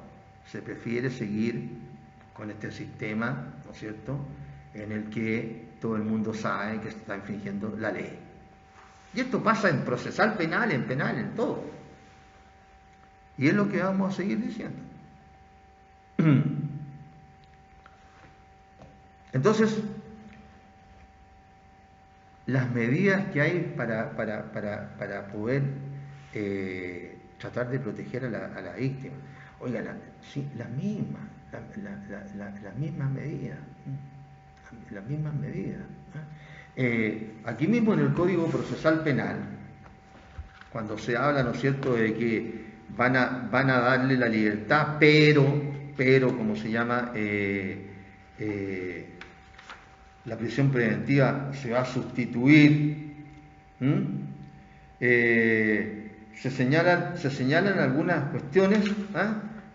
Se prefiere seguir con este sistema, ¿no es cierto?, en el que todo el mundo sabe que se está infringiendo la ley. Y esto pasa en procesal penal, en todo. Y es lo que vamos a seguir diciendo. Entonces, las medidas que hay para poder tratar de proteger a la víctima, oiga, sí, las mismas medidas. Las mismas medidas. Aquí mismo en el Código Procesal Penal, cuando se habla, ¿no es cierto?, de que van a darle la libertad, pero ¿cómo se llama? La prisión preventiva se va a sustituir. Se señalan algunas cuestiones,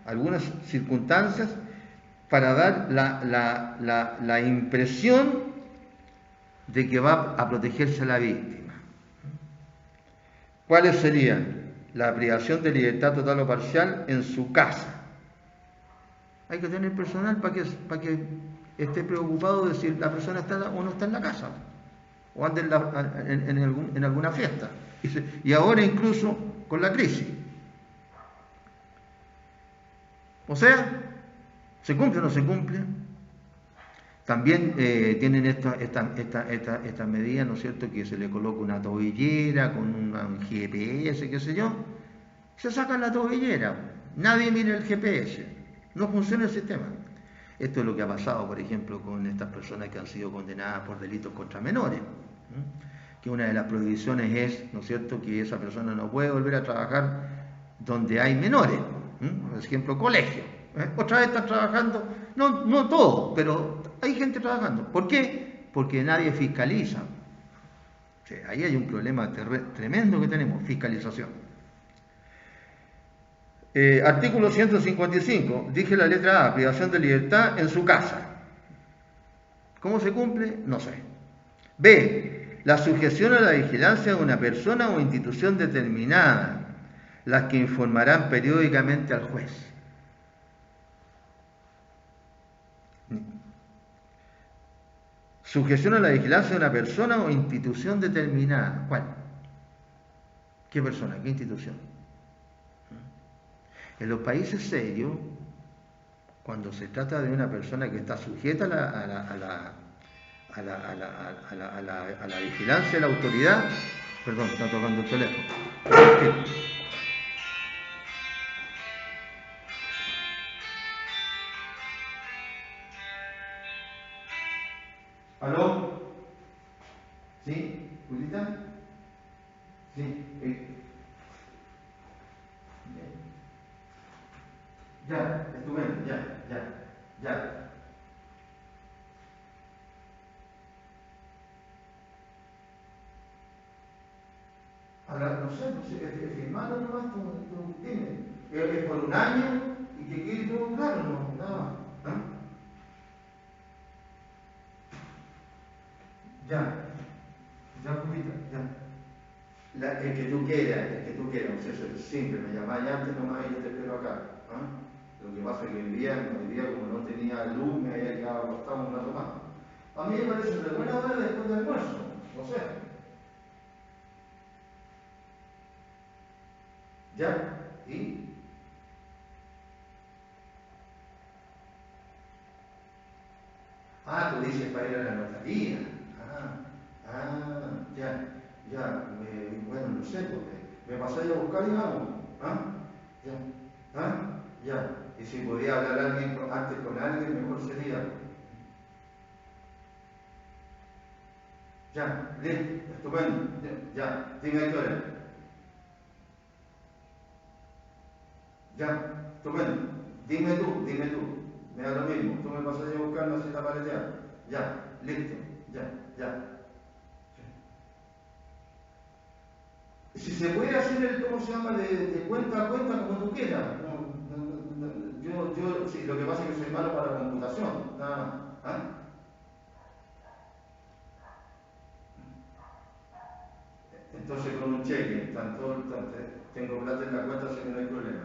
algunas circunstancias para dar la impresión de que va a protegerse a la víctima. ¿Cuáles serían? La privación de libertad total o parcial en su casa. Hay que tener personal para que esté preocupado de si la persona está o no está en la casa, o anda en alguna fiesta. Y ahora incluso con la crisis. O sea, ¿se cumple o no se cumple? También tienen esta medida, ¿no es cierto?, que se le coloca una tobillera con un GPS, qué sé yo. Se saca la tobillera, nadie mira el GPS, no funciona el sistema. Esto es lo que ha pasado, por ejemplo, con estas personas que han sido condenadas por delitos contra menores. Que una de las prohibiciones es, ¿no es cierto?, que esa persona no puede volver a trabajar donde hay menores. Por ejemplo, colegio. Otra vez están trabajando, no todos, pero hay gente trabajando. ¿Por qué? Porque nadie fiscaliza. O sea, ahí hay un problema tremendo que tenemos, fiscalización. Artículo 155, dije la letra A, privación de libertad en su casa. ¿Cómo se cumple? No sé. B, la sujeción a la vigilancia de una persona o institución determinada, las que informarán periódicamente al juez. Sujeción a la vigilancia de una persona o institución determinada. ¿Cuál? ¿Qué persona? ¿Qué institución? En los países serios, cuando se trata de una persona que está sujeta a la vigilancia de la autoridad, perdón, está tocando el teléfono. ¿Aló? ¿Sí? ¿Julita? Sí. Ya, estupendo, ya. Ahora, no sé, firmarlo nomás, tú dime. Es por un año y que quede todo claro, no, nada más. Ya, Julita, ya. El que tú quieras, eso es simple, me llamáis antes nomás y yo te espero acá. Lo que pasa es que hoy día como no tenía luz, me había quedado acostado un rato más. A mí me parece de buena hora después del almuerzo, no sé. ¿Ya? ¿Y? Tú dices para ir a la notaría. Bueno, no sé, porque me pasáis a buscar y vamos. Ya. Y si podía hablar antes con alguien, mejor sería. Ya, listo, estupendo. Ya, dime a qué hora. Ya, estupendo. Dime tú. Me da lo mismo. Tú me pasas a buscar, no se te aparece. Ya, listo. Ya. Si se puede hacer el, ¿cómo se llama?, de cuenta a cuenta como tú quieras. Sí, lo que pasa es que soy malo para la computación, nada más. Entonces con un cheque, tengo plata en la cuenta, así que no hay problema.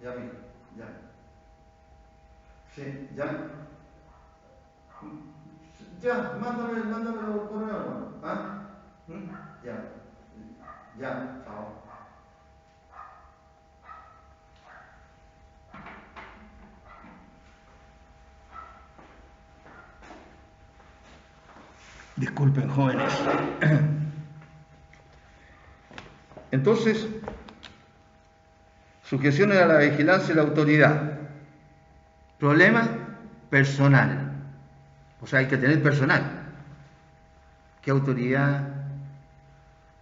Ya, mijo. Ya. Sí, ya. Ya, mándamelo por correo, ¿no? ¿Ah? Ya. Ya, chao. Disculpen, jóvenes. Entonces, sujeciones a la vigilancia y la autoridad. Problema personal. O sea, hay que tener personal. ¿Qué autoridad?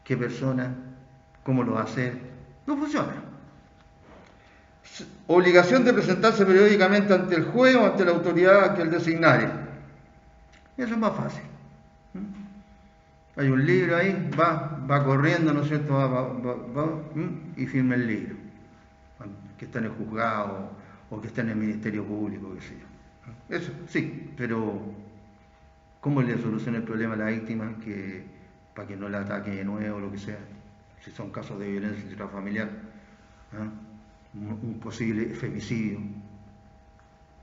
¿Qué persona? ¿Cómo lo va a hacer? No funciona. Obligación de presentarse periódicamente ante el juez o ante la autoridad que él designare. Eso es más fácil. Hay un libro ahí, va corriendo, ¿no es cierto? Va, y firma el libro. Que está en el juzgado o que está en el Ministerio Público, qué sé yo. Eso, sí, pero ¿cómo le soluciona el problema a la víctima para que no la ataque de nuevo o lo que sea? Si son casos de violencia intrafamiliar, un posible femicidio,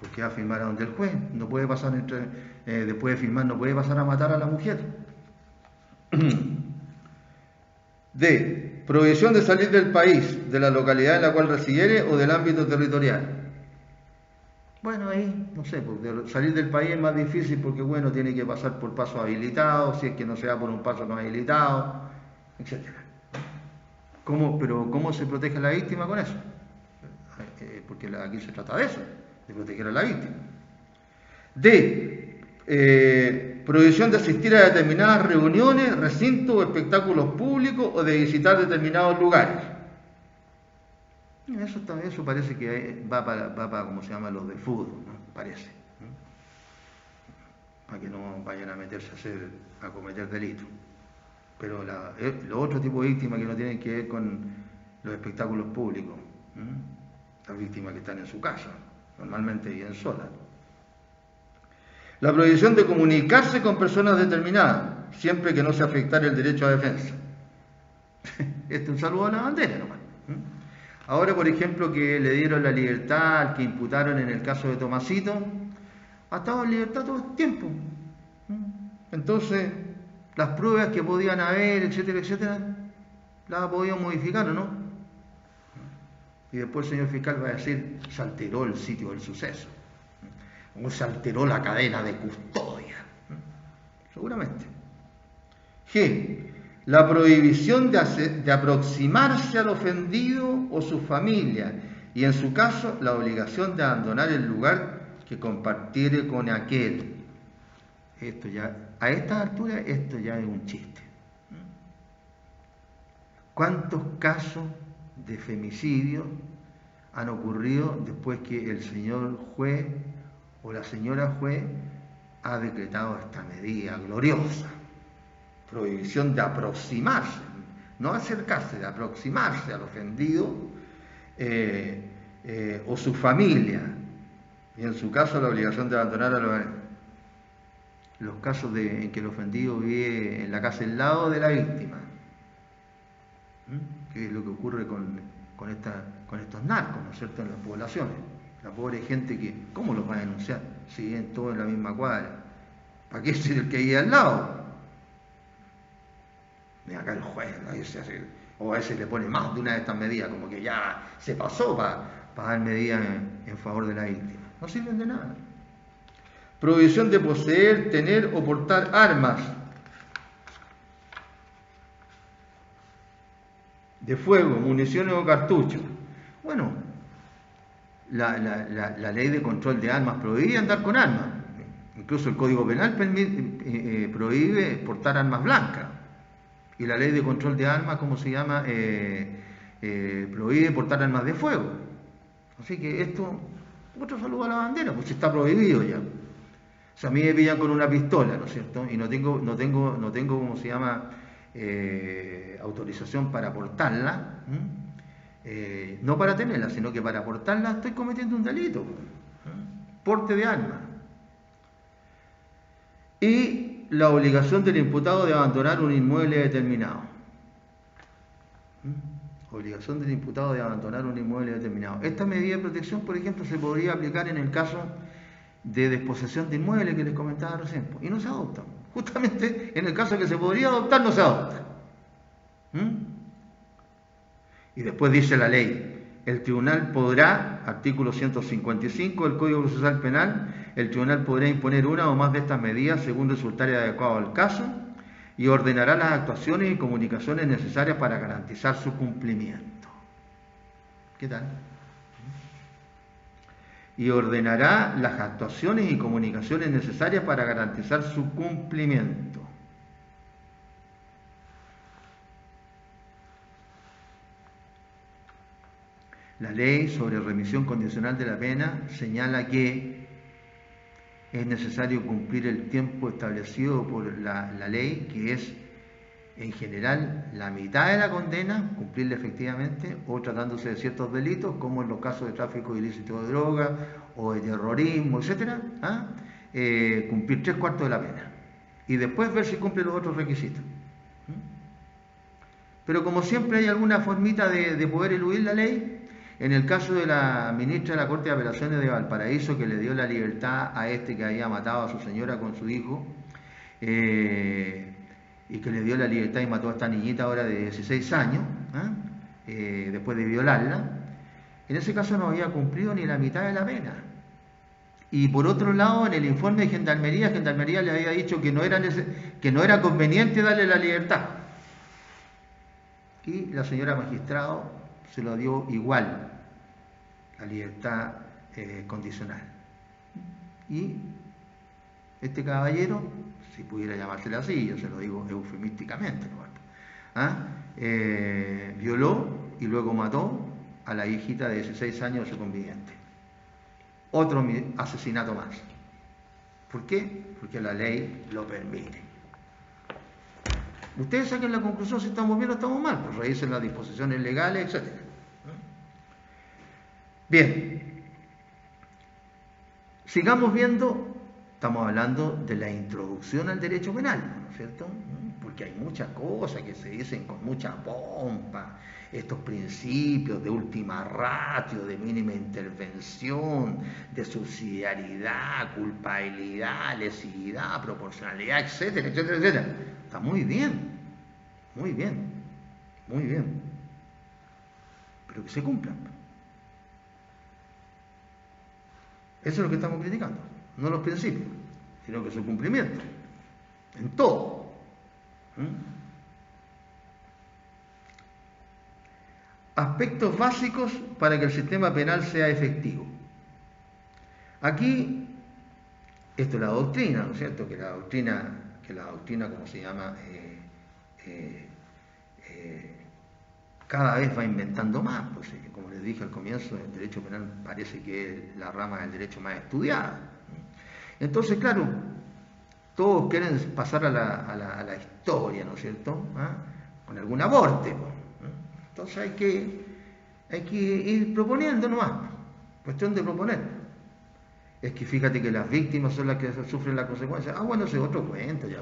porque va a firmar a donde el juez, no puede pasar después de firmar, no puede pasar a matar a la mujer. D. Prohibición de salir del país, de la localidad en la cual residiere o del ámbito territorial. Bueno, ahí, no sé, porque salir del país es más difícil porque, bueno, tiene que pasar por pasos habilitados, si es que no se da por un paso no habilitado, etc. Pero ¿cómo se protege a la víctima con eso? Porque aquí se trata de eso, de proteger a la víctima. D. Prohibición de asistir a determinadas reuniones, recintos o espectáculos públicos o de visitar determinados lugares. Eso parece que va para ¿cómo se llama? Los de fútbol, ¿no? Parece. Para que no vayan a meterse a cometer delitos. Pero los otros tipos de víctimas que no tienen que ver con los espectáculos públicos, las víctimas que están en su casa, normalmente viven solas. La prohibición de comunicarse con personas determinadas, siempre que no se afectara el derecho a defensa. Este es un saludo a la bandera nomás. Ahora, por ejemplo, que le dieron la libertad al que imputaron en el caso de Tomasito, ha estado en libertad todo el tiempo. Entonces, las pruebas que podían haber, etcétera, etcétera, las ha podido modificar, ¿o no? Y después el señor fiscal va a decir, se alteró el sitio del suceso, o se alteró la cadena de custodia. Seguramente. G. La prohibición de aproximarse al ofendido o su familia, y en su caso, la obligación de abandonar el lugar que compartiere con aquel. Esto ya, a esta altura, esto ya es un chiste. ¿Cuántos casos de femicidio han ocurrido después que el señor juez o la señora juez ha decretado esta medida gloriosa? Prohibición de aproximarse, no acercarse, de aproximarse al ofendido o su familia, y en su caso la obligación de abandonar a los casos en que el ofendido vive en la casa al lado de la víctima, que es lo que ocurre con estos narcos, ¿no es cierto?, en las poblaciones. La pobre gente que, ¿cómo los va a denunciar? Si viven todos en la misma cuadra, ¿para qué ser el que vive al lado? Mira acá el juez, ¿no? O a veces le pone más de una de estas medidas, como que ya se pasó para dar medidas en favor de la víctima. No sirven de nada. Prohibición de poseer, tener o portar armas de fuego, municiones o cartuchos. Bueno, la ley de control de armas prohíbe andar con armas. Incluso el Código Penal prohíbe portar armas blancas. Y la ley de control de armas, ¿cómo se llama? Prohíbe portar armas de fuego. Así que esto, otro saludo a la bandera, pues está prohibido ya. O sea, a mí me pillan con una pistola, ¿no es cierto? Y no tengo, ¿cómo se llama? Autorización para portarla. No para tenerla, sino que para portarla estoy cometiendo un delito. Porte de armas. Y la obligación del imputado de abandonar un inmueble determinado. Obligación del imputado de abandonar un inmueble determinado. Esta medida de protección, por ejemplo, se podría aplicar en el caso de desposesión de inmuebles que les comentaba recién, y no se adopta. Justamente en el caso que se podría adoptar, no se adopta. Y después dice la ley, el tribunal podrá, artículo 155 del Código Procesal Penal, el tribunal podrá imponer una o más de estas medidas según resultare adecuado al caso y ordenará las actuaciones y comunicaciones necesarias para garantizar su cumplimiento. ¿Qué tal? Y ordenará las actuaciones y comunicaciones necesarias para garantizar su cumplimiento. La ley sobre remisión condicional de la pena señala que es necesario cumplir el tiempo establecido por la ley, que es en general la mitad de la condena, cumplirla efectivamente, o tratándose de ciertos delitos, como en los casos de tráfico ilícito de droga o de terrorismo, etc., cumplir 3/4 de la pena. Y después ver si cumple los otros requisitos. Pero como siempre hay alguna formita de poder eludir la ley. En el caso de la ministra de la Corte de Apelaciones de Valparaíso, que le dio la libertad a este que había matado a su señora con su hijo, y que le dio la libertad y mató a esta niñita ahora de 16 años, después de violarla, en ese caso no había cumplido ni la mitad de la pena. Y por otro lado, en el informe de Gendarmería le había dicho que no era conveniente darle la libertad. Y la señora magistrado se lo dio igual, la libertad condicional. Y este caballero, si pudiera llamársele así, yo se lo digo eufemísticamente, violó y luego mató a la hijita de 16 años de su conviviente. Otro asesinato más. ¿Por qué? Porque la ley lo permite. Ustedes saquen la conclusión si estamos bien o estamos mal, pues revisen las disposiciones legales, etc. Bien, sigamos viendo, estamos hablando de la introducción al derecho penal, ¿no es cierto? Porque hay muchas cosas que se dicen con mucha pompa, estos principios de última ratio, de mínima intervención, de subsidiariedad, culpabilidad, lesividad, proporcionalidad, etcétera, etcétera, etcétera. Está muy bien, muy bien, muy bien, pero que se cumplan. Eso es lo que estamos criticando, no los principios, sino que su cumplimiento, en todo. Aspectos básicos para que el sistema penal sea efectivo. Aquí, esto es la doctrina, ¿no es cierto? Que la doctrina, como se llama, cada vez va inventando más, pues, como les dije al comienzo, el derecho penal parece que es la rama del derecho más estudiada. Entonces, claro, todos quieren pasar a la historia, ¿no es cierto? Con algún aporte. Entonces hay que ir proponiendo nomás, cuestión de proponer. Es que fíjate que las víctimas son las que sufren las consecuencias. Bueno, ese es otro cuento ya,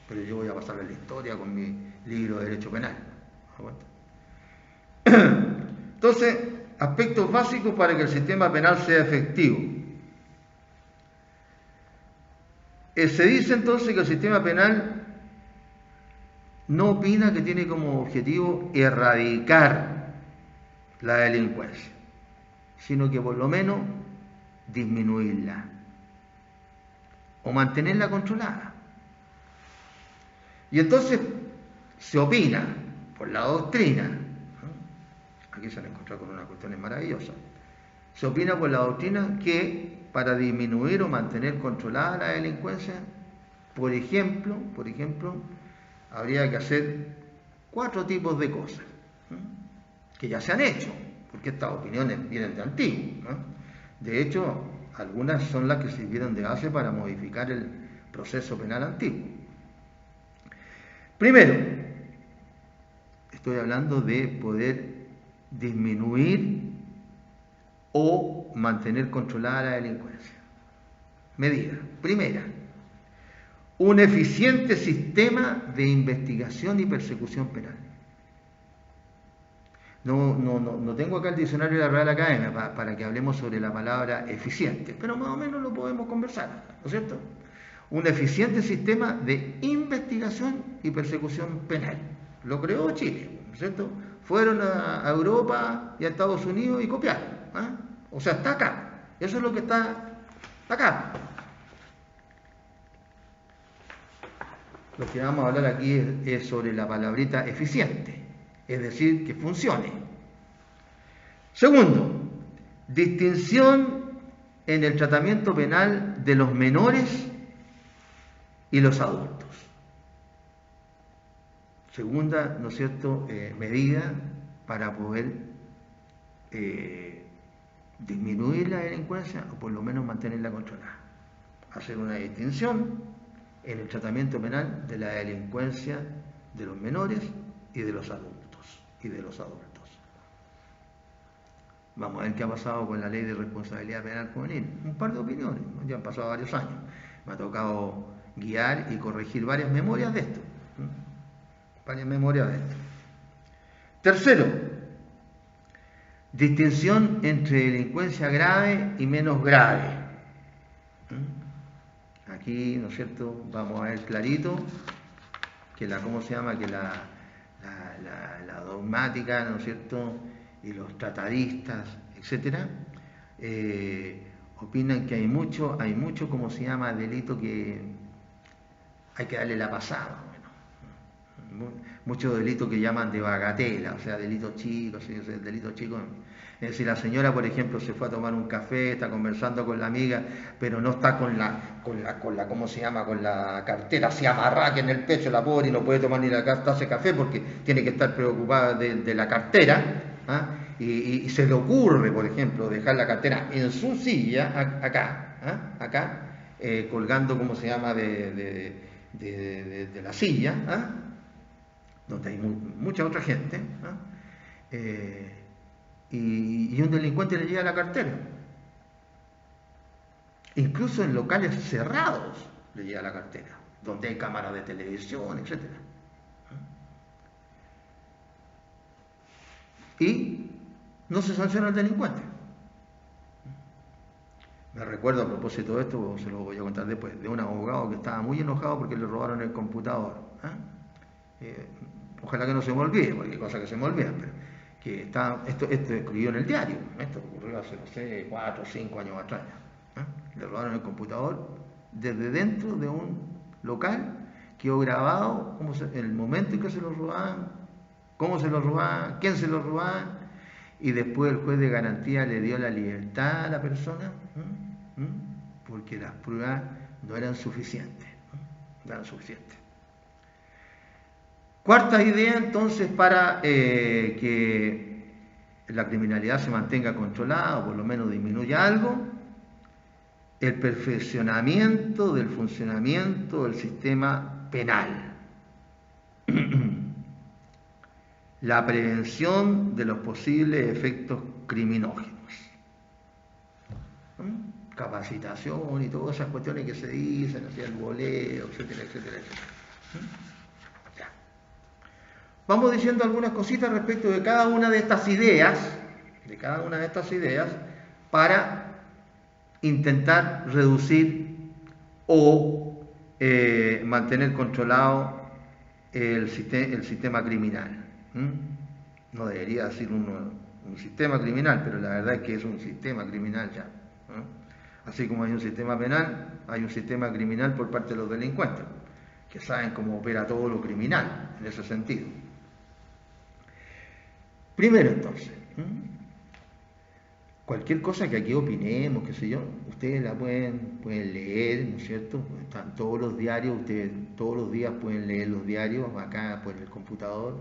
pero yo voy a pasar a la historia con mi libro de derecho penal. Entonces, aspectos básicos para que el sistema penal sea efectivo. Se dice entonces que el sistema penal no opina que tiene como objetivo erradicar la delincuencia, sino que por lo menos disminuirla o mantenerla controlada. Y entonces se opina por la doctrina, aquí se van a encontrar con unas cuestiones maravillosas, se opina por la doctrina que para disminuir o mantener controlada la delincuencia, por ejemplo, habría que hacer 4 tipos de cosas que ya se han hecho, porque estas opiniones vienen de antiguo. De hecho, algunas son las que sirvieron de base para modificar el proceso penal antiguo. Primero, estoy hablando de poder disminuir o mantener controlada la delincuencia. Medida. Primera, un eficiente sistema de investigación y persecución penal. No tengo acá el diccionario de la Real Academia para que hablemos sobre la palabra eficiente, pero más o menos lo podemos conversar, ¿no es cierto? Un eficiente sistema de investigación y persecución penal. Lo creó Chile, ¿no es cierto? Fueron a Europa y a Estados Unidos y copiaron. ¿Eh? O sea, está acá. Eso es lo que está acá. Lo que vamos a hablar aquí es sobre la palabrita eficiente, es decir, que funcione. Segundo, distinción en el tratamiento penal de los menores y los adultos. Segunda, ¿no es cierto?, medida para poder disminuir la delincuencia o por lo menos mantenerla controlada. Hacer una distinción en el tratamiento penal de la delincuencia de los menores y de los adultos. Vamos a ver qué ha pasado con la ley de responsabilidad penal juvenil. Un par de opiniones, ¿no? Ya han pasado varios años. Me ha tocado guiar y corregir varias memorias de esto. Tercero, distinción entre delincuencia grave y menos grave. Aquí, ¿no es cierto?, vamos a ver clarito que la dogmática, ¿no es cierto?, y los tratadistas, etcétera, opinan que hay mucho, ¿cómo se llama?, delito que hay que darle la pasada. Muchos delitos que llaman de bagatela, o sea, delitos chicos, ¿sí? O sea, delitos chicos. Es decir, la señora, por ejemplo, se fue a tomar un café, está conversando con la amiga, pero no está con la ¿cómo se llama?, con la cartera así amarrada aquí en el pecho, la pobre, y no puede tomar ni la taza de café porque tiene que estar preocupada de la cartera, ¿ah? Y se le ocurre, por ejemplo, dejar la cartera en su silla, acá, colgando, ¿cómo se llama?, de la silla, donde hay mucha otra gente, y un delincuente le lleva la cartera. Incluso en locales cerrados le lleva la cartera, donde hay cámaras de televisión, etc. Y no se sanciona al delincuente. Me recuerdo, a propósito de esto, se lo voy a contar después, de un abogado que estaba muy enojado porque le robaron el computador. Ojalá que no se me olvide, porque hay cosas que se me olvidan, pero que esto escribió en el diario, esto ocurrió hace, no sé, 4 o 5 años atrás. Le robaron el computador desde dentro de un local, quedó grabado el momento en que se lo robaban, cómo se lo robaban, quién se lo robaban, y después el juez de garantía le dio la libertad a la persona, porque las pruebas no eran suficientes. Cuarta idea, entonces, para que la criminalidad se mantenga controlada o por lo menos disminuya algo, el perfeccionamiento del funcionamiento del sistema penal. La prevención de los posibles efectos criminógenos. Capacitación y todas esas cuestiones que se dicen, el boleo, etcétera. Ya. Vamos diciendo algunas cositas respecto de cada una de estas ideas, para intentar reducir o mantener controlado el sistema criminal. No debería decir un sistema criminal, pero la verdad es que es un sistema criminal ya. Así como hay un sistema penal, hay un sistema criminal por parte de los delincuentes, que saben cómo opera todo lo criminal, en ese sentido. Primero, entonces, cualquier cosa que aquí opinemos, qué sé yo, ustedes la pueden leer, ¿no es cierto? Están todos los diarios, ustedes todos los días pueden leer los diarios, acá por el computador,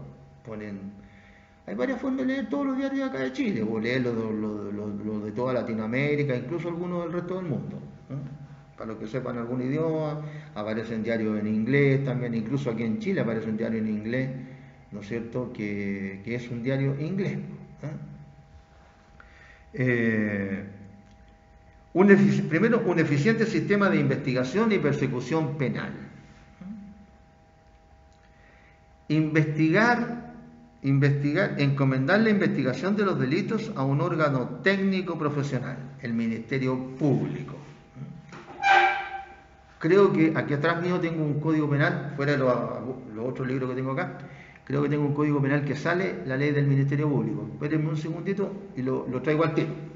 hay varias formas de leer todos los diarios acá de Chile, o leer los de toda Latinoamérica, incluso algunos del resto del mundo. Para los que sepan algún idioma, aparecen diarios en inglés también, incluso aquí en Chile aparece un diario en inglés, ¿no es cierto?, que es un diario inglés. Primero, un eficiente sistema de investigación y persecución penal. Investigar encomendar la investigación de los delitos a un órgano técnico profesional, el Ministerio Público. Creo que aquí atrás mío tengo un código penal, fuera de los otros libros que tengo acá, creo que tengo un código penal que sale la ley del Ministerio Público. Espérenme un segundito y lo traigo al tiro.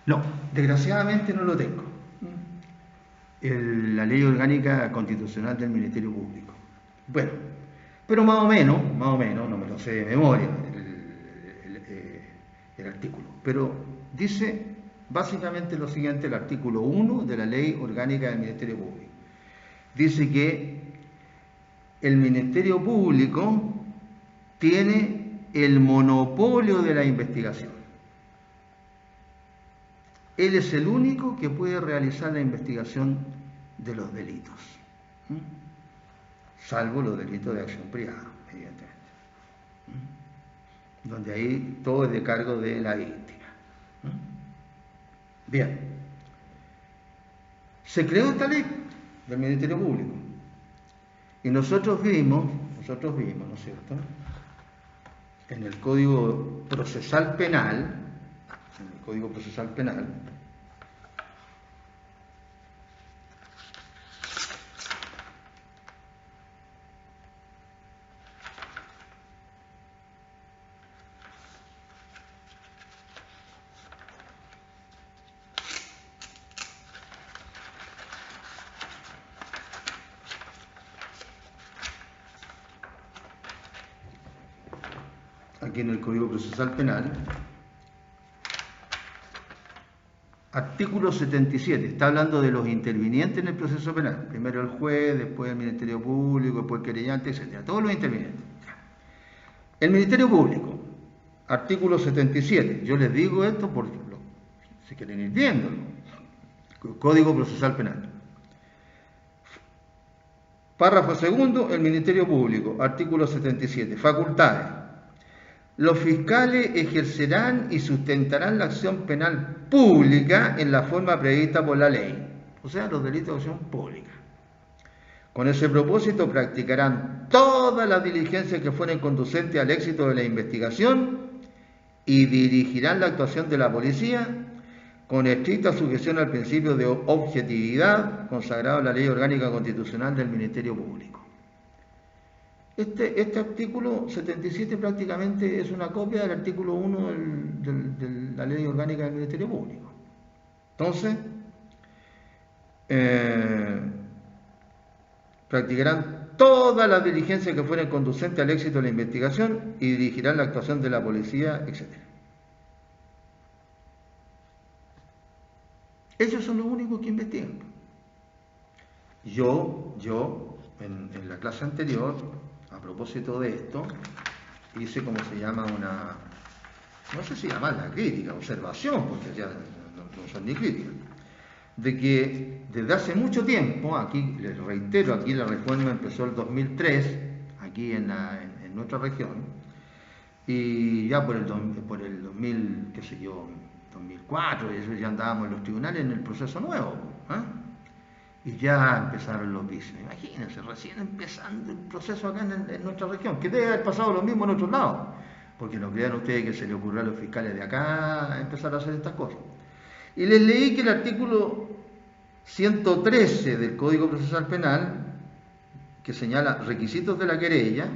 No, desgraciadamente no lo tengo. La ley orgánica constitucional del Ministerio Público. Bueno, pero más o menos, no me lo sé de memoria el artículo, pero dice básicamente lo siguiente, el artículo 1 de la ley orgánica del Ministerio Público. Dice que el Ministerio Público tiene el monopolio de la investigación. Él es el único que puede realizar la investigación de los delitos, salvo los delitos de acción privada, evidentemente, donde ahí todo es de cargo de la víctima. Bien, se creó esta ley del Ministerio Público y nosotros vimos, ¿no es cierto?, en el Código Procesal Penal, aquí en el Código Procesal Penal, artículo 77, está hablando de los intervinientes en el proceso penal. Primero el juez, después el Ministerio Público, después el querellante, etc. Todos los intervinientes. El Ministerio Público, artículo 77. Yo les digo esto porque si quieren ir viéndolo. Código Procesal Penal. Párrafo segundo, el Ministerio Público, artículo 77. Facultades. Los fiscales ejercerán y sustentarán la acción penal pública en la forma prevista por la ley, o sea, los delitos de acción pública. Con ese propósito practicarán todas las diligencias que fueren conducentes al éxito de la investigación y dirigirán la actuación de la policía con estricta sujeción al principio de objetividad consagrado en la Ley Orgánica Constitucional del Ministerio Público. Este artículo 77 prácticamente es una copia del artículo 1 de la Ley Orgánica del Ministerio Público. Entonces, practicarán todas las diligencias que fueren conducentes al éxito de la investigación y dirigirán la actuación de la policía, etc. Ellos son los únicos que investigan. Yo en la clase anterior, a propósito de esto, hice como se llama no sé si llamarla crítica, observación, porque ya no son ni críticas, de que desde hace mucho tiempo, aquí les reitero, aquí la reforma empezó el 2003, aquí en nuestra región, y ya por el 2000, qué sé yo, 2004, ya andábamos en los tribunales en el proceso nuevo, y ya empezaron los vicios. Imagínense, recién empezando el proceso acá en nuestra región, que debe haber pasado lo mismo en otros lados, porque no crean ustedes que se le ocurrió a los fiscales de acá empezar a hacer estas cosas. Y les leí que el artículo 113 del Código Procesal Penal, que señala requisitos de la querella,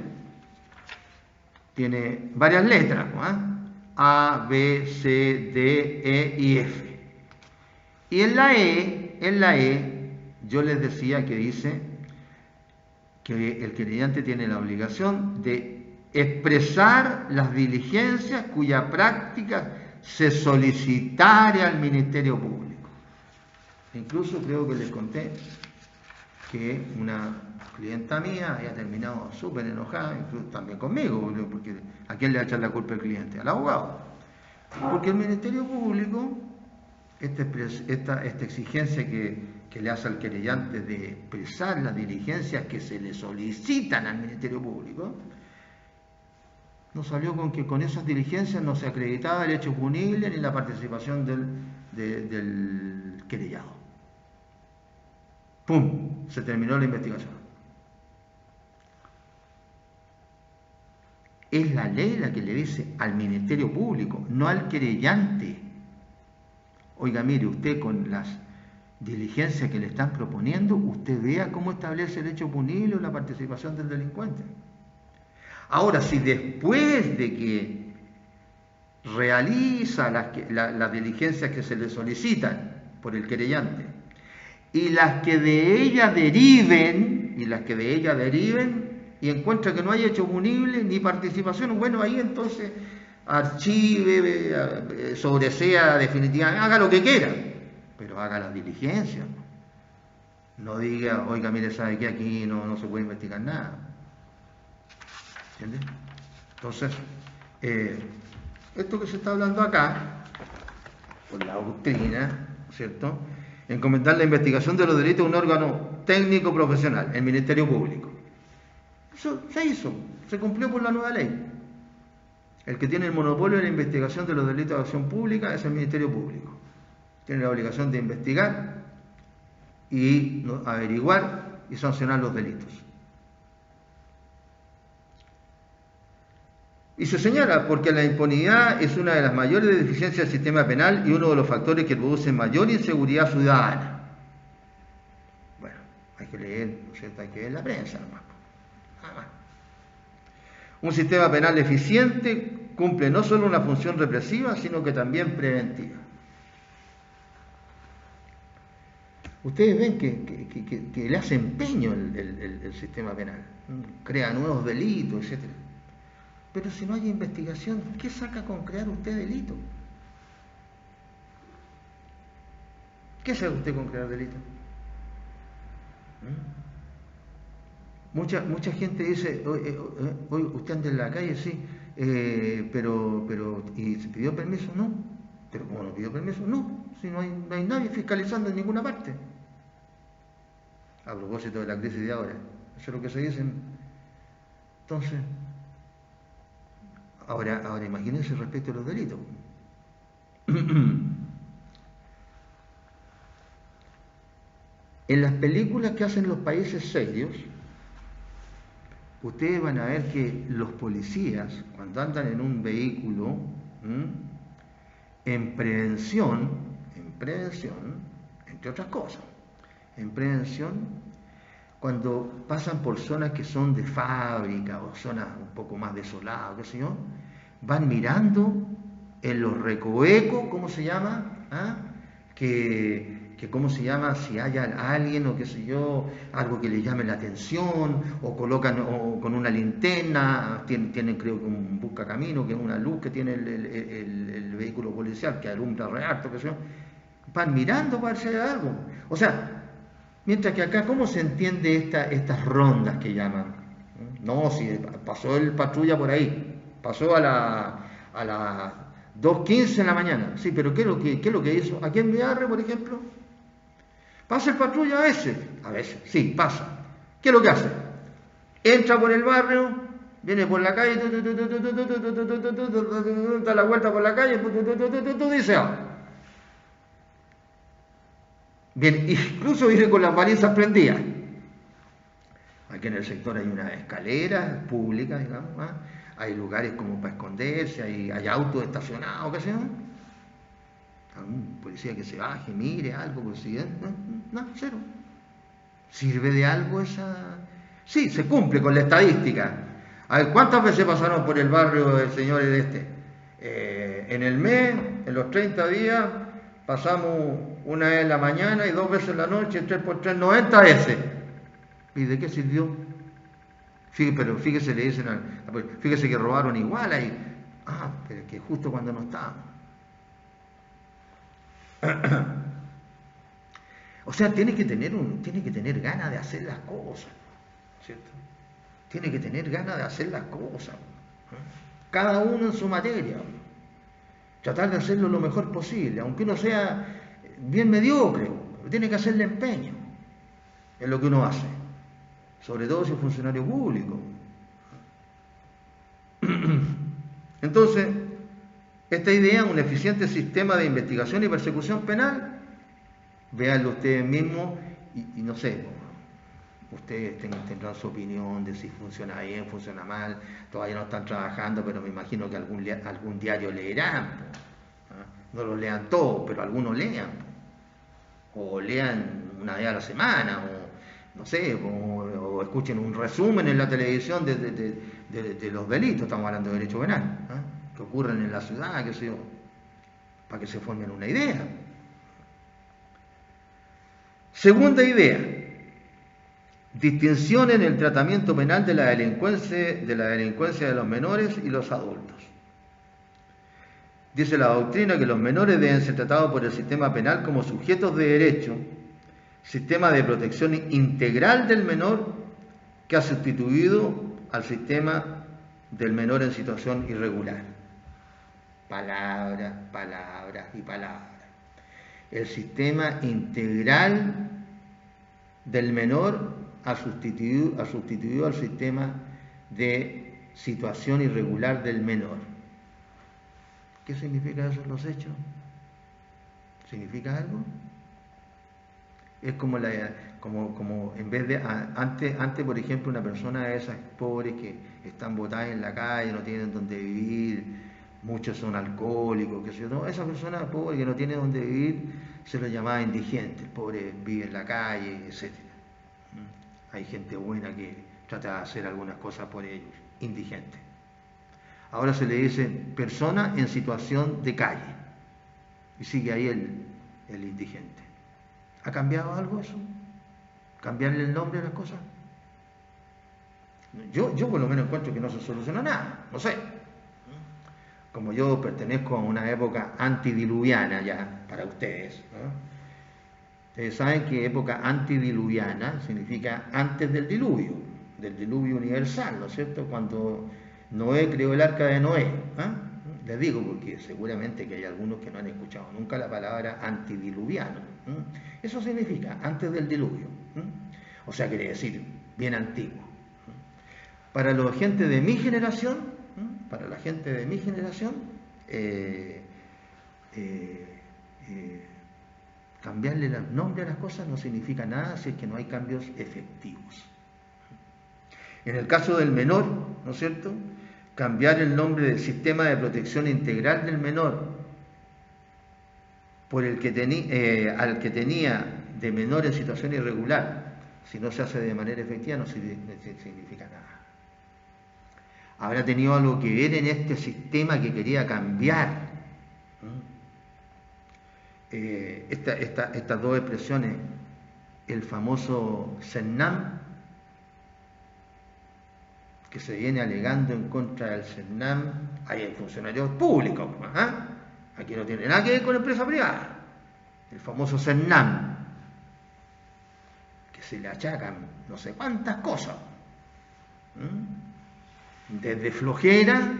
tiene varias letras, A, B, C, D, E y F. Y en la E, yo les decía que dice que el querellante tiene la obligación de expresar las diligencias cuya práctica se solicitare al Ministerio Público. Incluso creo que les conté que una clienta mía había terminado súper enojada, incluso también conmigo, porque ¿a quién le va a echar la culpa al cliente? Al abogado. Porque el Ministerio Público, esta exigencia que le hace al querellante de expresar las diligencias que se le solicitan al Ministerio Público, no salió con que con esas diligencias no se acreditaba el hecho punible ni la participación del querellado. ¡Pum! Se terminó la investigación. Es la ley la que le dice al Ministerio Público, no al querellante. Oiga, mire, usted con las diligencias que le están proponiendo, usted vea cómo establece el hecho punible o la participación del delincuente. Ahora, si después de que realiza las diligencias que se le solicitan por el querellante y las que de ella deriven, y encuentra que no hay hecho punible ni participación, bueno, ahí entonces archive, sobresea definitivamente, haga lo que quiera, pero haga las diligencias. No diga, oiga, mire, sabe que aquí no se puede investigar nada. ¿Entiendes? Entonces, esto que se está hablando acá, por la doctrina, ¿cierto? Encomendar la investigación de los delitos a un órgano técnico profesional, el Ministerio Público. Eso se hizo, se cumplió por la nueva ley. El que tiene el monopolio de la investigación de los delitos de acción pública es el Ministerio Público. Tiene la obligación de investigar y averiguar y sancionar los delitos. Y se señala porque la impunidad es una de las mayores deficiencias del sistema penal y uno de los factores que produce mayor inseguridad ciudadana. Bueno, hay que leer, ¿no es cierto? Hay que ver la prensa nomás. Nada más. Un sistema penal eficiente cumple no solo una función represiva, sino que también preventiva. Ustedes ven que le hace empeño el sistema penal, crea nuevos delitos, etc. Pero si no hay investigación, ¿qué saca con crear usted delito? ¿Qué sabe usted con crear delito? Mucha gente dice, hoy usted anda en la calle, sí, pero ¿y se pidió permiso? No. ¿Pero cómo no pidió permiso? No, si no hay nadie fiscalizando en ninguna parte. A propósito de la crisis de ahora, eso es lo que se dice. Entonces, ahora imagínense respecto a los delitos. En las películas que hacen los países serios, ustedes van a ver que los policías, cuando andan en un vehículo, en prevención, entre otras cosas, en prevención, cuando pasan por zonas que son de fábrica o zonas un poco más desoladas, qué sé yo, van mirando en los recovecos, ¿cómo se llama? ¿Cómo se llama? Si hay alguien o qué sé yo, algo que les llame la atención, o colocan con una linterna, tienen creo que un buscacamino, que es una luz que tiene el vehículo policial que alumbra re harto, qué sé yo, van mirando para ver si hay algo. O sea, mientras que acá, ¿cómo se entiende estas rondas que llaman? No, si pasó el patrulla por ahí, pasó a las 2:15 de la mañana. Sí, pero ¿qué es lo que hizo? Aquí en mi barrio, por ejemplo, pasa el patrulla a veces, sí, pasa. ¿Qué es lo que hace? Entra por el barrio, viene por la calle, da la vuelta por la calle, dice, bien, incluso viene con las balizas prendidas. Aquí en el sector hay unas escaleras públicas, digamos, hay lugares como para esconderse, hay autos estacionados, qué sé yo. Algún policía que se baje, mire algo, por si no, cero. ¿Sirve de algo esa? Sí, se cumple con la estadística. A ver, ¿cuántas veces pasaron por el barrio el señor En el mes, en los 30 días, pasamos una vez en la mañana y 2 veces en la noche, 3 por 3, 90 veces. ¿Y de qué sirvió? Pero fíjese, le dicen, fíjese que robaron igual ahí. Pero es que justo cuando no estábamos. O sea, tiene que tener ganas de hacer las cosas, ¿cierto? Tiene que tener ganas de hacer las cosas, cada uno en su materia. Tratar de hacerlo lo mejor posible, aunque uno sea bien mediocre, tiene que hacerle empeño en lo que uno hace, sobre todo si es funcionario público. Entonces, esta idea, un eficiente sistema de investigación y persecución penal, véanlo ustedes mismos y no sé, ustedes tendrán su opinión de si funciona bien, funciona mal, todavía no están trabajando, pero me imagino que algún diario leerán, no lo lean todos, pero algunos lean, o lean una vez a la semana, o no sé, o escuchen un resumen en la televisión de los delitos, estamos hablando de derecho penal, que ocurren en la ciudad, qué sé yo, para que se formen una idea. Segunda idea, distinción en el tratamiento penal de la delincuencia de los menores y los adultos. Dice la doctrina que los menores deben ser tratados por el sistema penal como sujetos de derecho, sistema de protección integral del menor que ha sustituido al sistema del menor en situación irregular. Palabra, palabra y palabra. El sistema integral del menor ha sustituido al sistema de situación irregular del menor. ¿Qué significa eso en los hechos? ¿Significa algo? Es como en vez de antes, por ejemplo, una persona de esas pobres que están botadas en la calle, no tienen donde vivir, muchos son alcohólicos, qué sé yo, no, esa persona pobre que no tiene donde vivir se lo llamaba indigente, el pobre vive en la calle, etc. Hay gente buena que trata de hacer algunas cosas por ellos, indigente. Ahora se le dice persona en situación de calle y sigue ahí el indigente. ¿Ha cambiado algo eso? ¿Cambiarle el nombre a las cosas? Yo por lo menos encuentro que no se soluciona nada, no sé. Como yo pertenezco a una época antidiluviana ya, para ustedes, ¿no? Ustedes saben que época antidiluviana significa antes del diluvio universal, ¿no es cierto? Cuando Noé creó el arca de Noé. Les digo porque seguramente que hay algunos que no han escuchado nunca la palabra antidiluviano. Eso significa antes del diluvio. O sea, quiere decir bien antiguo. Para la gente de mi generación, cambiarle el nombre a las cosas no significa nada si es que no hay cambios efectivos. En el caso del menor, ¿no es cierto?, cambiar el nombre del sistema de protección integral del menor por el que al que tenía de menor en situación irregular, si no se hace de manera efectiva, no significa nada. Habrá tenido algo que ver en este sistema que quería cambiar. Estas dos expresiones, el famoso CERNAM, que se viene alegando en contra del CERNAM, hay funcionarios públicos, aquí no tiene nada que ver con empresa privada, el famoso CERNAM, que se le achacan no sé cuántas cosas, desde flojera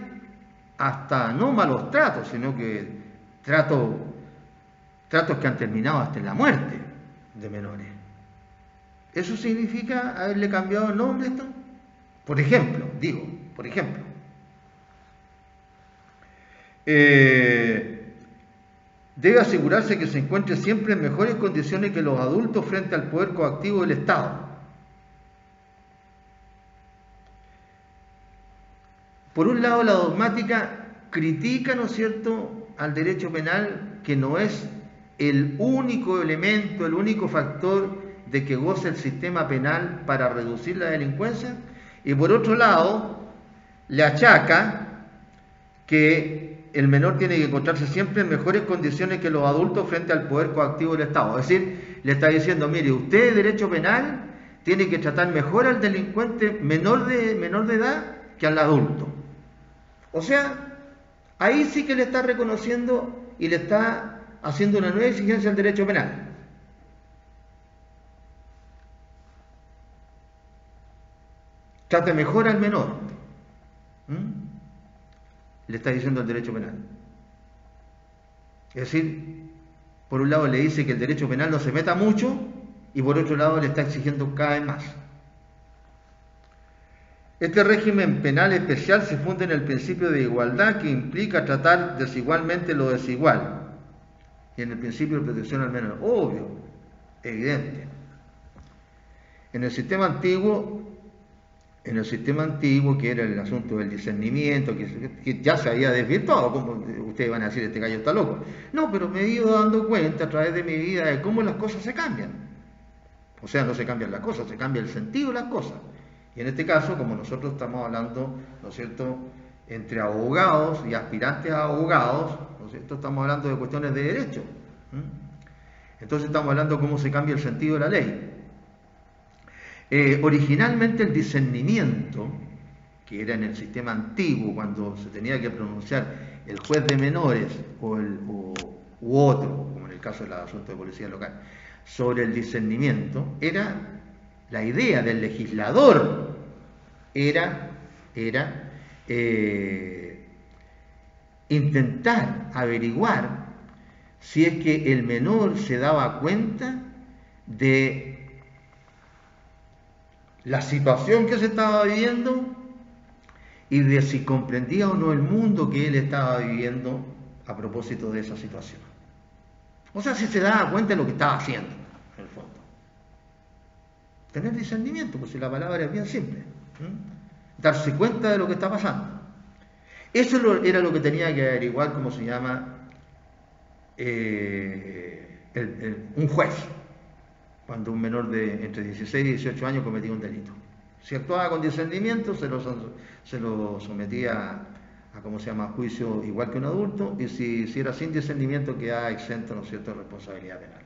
hasta no malos tratos, sino que tratos que han terminado hasta en la muerte de menores. ¿Eso significa haberle cambiado el nombre esto? Por ejemplo, debe asegurarse que se encuentre siempre en mejores condiciones que los adultos frente al poder coactivo del Estado. Por un lado, la dogmática critica, ¿no es cierto?, al derecho penal, que no es el único elemento, el único factor de que goce el sistema penal para reducir la delincuencia, y por otro lado, le achaca que el menor tiene que encontrarse siempre en mejores condiciones que los adultos frente al poder coactivo del Estado. Es decir, le está diciendo, mire, usted de derecho penal tiene que tratar mejor al delincuente menor de edad que al adulto. O sea, ahí sí que le está reconociendo y le está haciendo una nueva exigencia al derecho penal. Trate mejor al menor. Le está diciendo el derecho penal. Es decir, por un lado le dice que el derecho penal no se meta mucho y por otro lado le está exigiendo cada vez más. Este régimen penal especial se funda en el principio de igualdad que implica tratar desigualmente lo desigual y en el principio de protección al menor. Obvio, evidente. En el sistema antiguo, que era el asunto del discernimiento, que ya se había desvirtuado, como ustedes van a decir, este gallo está loco. No, pero me he ido dando cuenta a través de mi vida de cómo las cosas se cambian. O sea, no se cambian las cosas, se cambia el sentido de las cosas. Y en este caso, como nosotros estamos hablando, ¿no es cierto?, entre abogados y aspirantes a abogados, ¿no es cierto?, estamos hablando de cuestiones de derecho. Entonces estamos hablando de cómo se cambia el sentido de la ley. Originalmente el discernimiento, que era en el sistema antiguo, cuando se tenía que pronunciar el juez de menores u otro, como en el caso del asunto de policía local, sobre el discernimiento, era la idea del legislador, era intentar averiguar si es que el menor se daba cuenta de la situación que se estaba viviendo y de si comprendía o no el mundo que él estaba viviendo a propósito de esa situación. O sea, si se daba cuenta de lo que estaba haciendo, en el fondo. Tener discernimiento, pues si la palabra es bien simple. Darse cuenta de lo que está pasando. Eso era lo que tenía que averiguar, ¿cómo se llama? Un juez. Cuando un menor de entre 16 y 18 años cometía un delito. Si actuaba con discernimiento, se lo sometía a ¿cómo se llama?, juicio igual que un adulto, y si era sin discernimiento quedaba exento, ¿no es cierto?, de responsabilidad penal.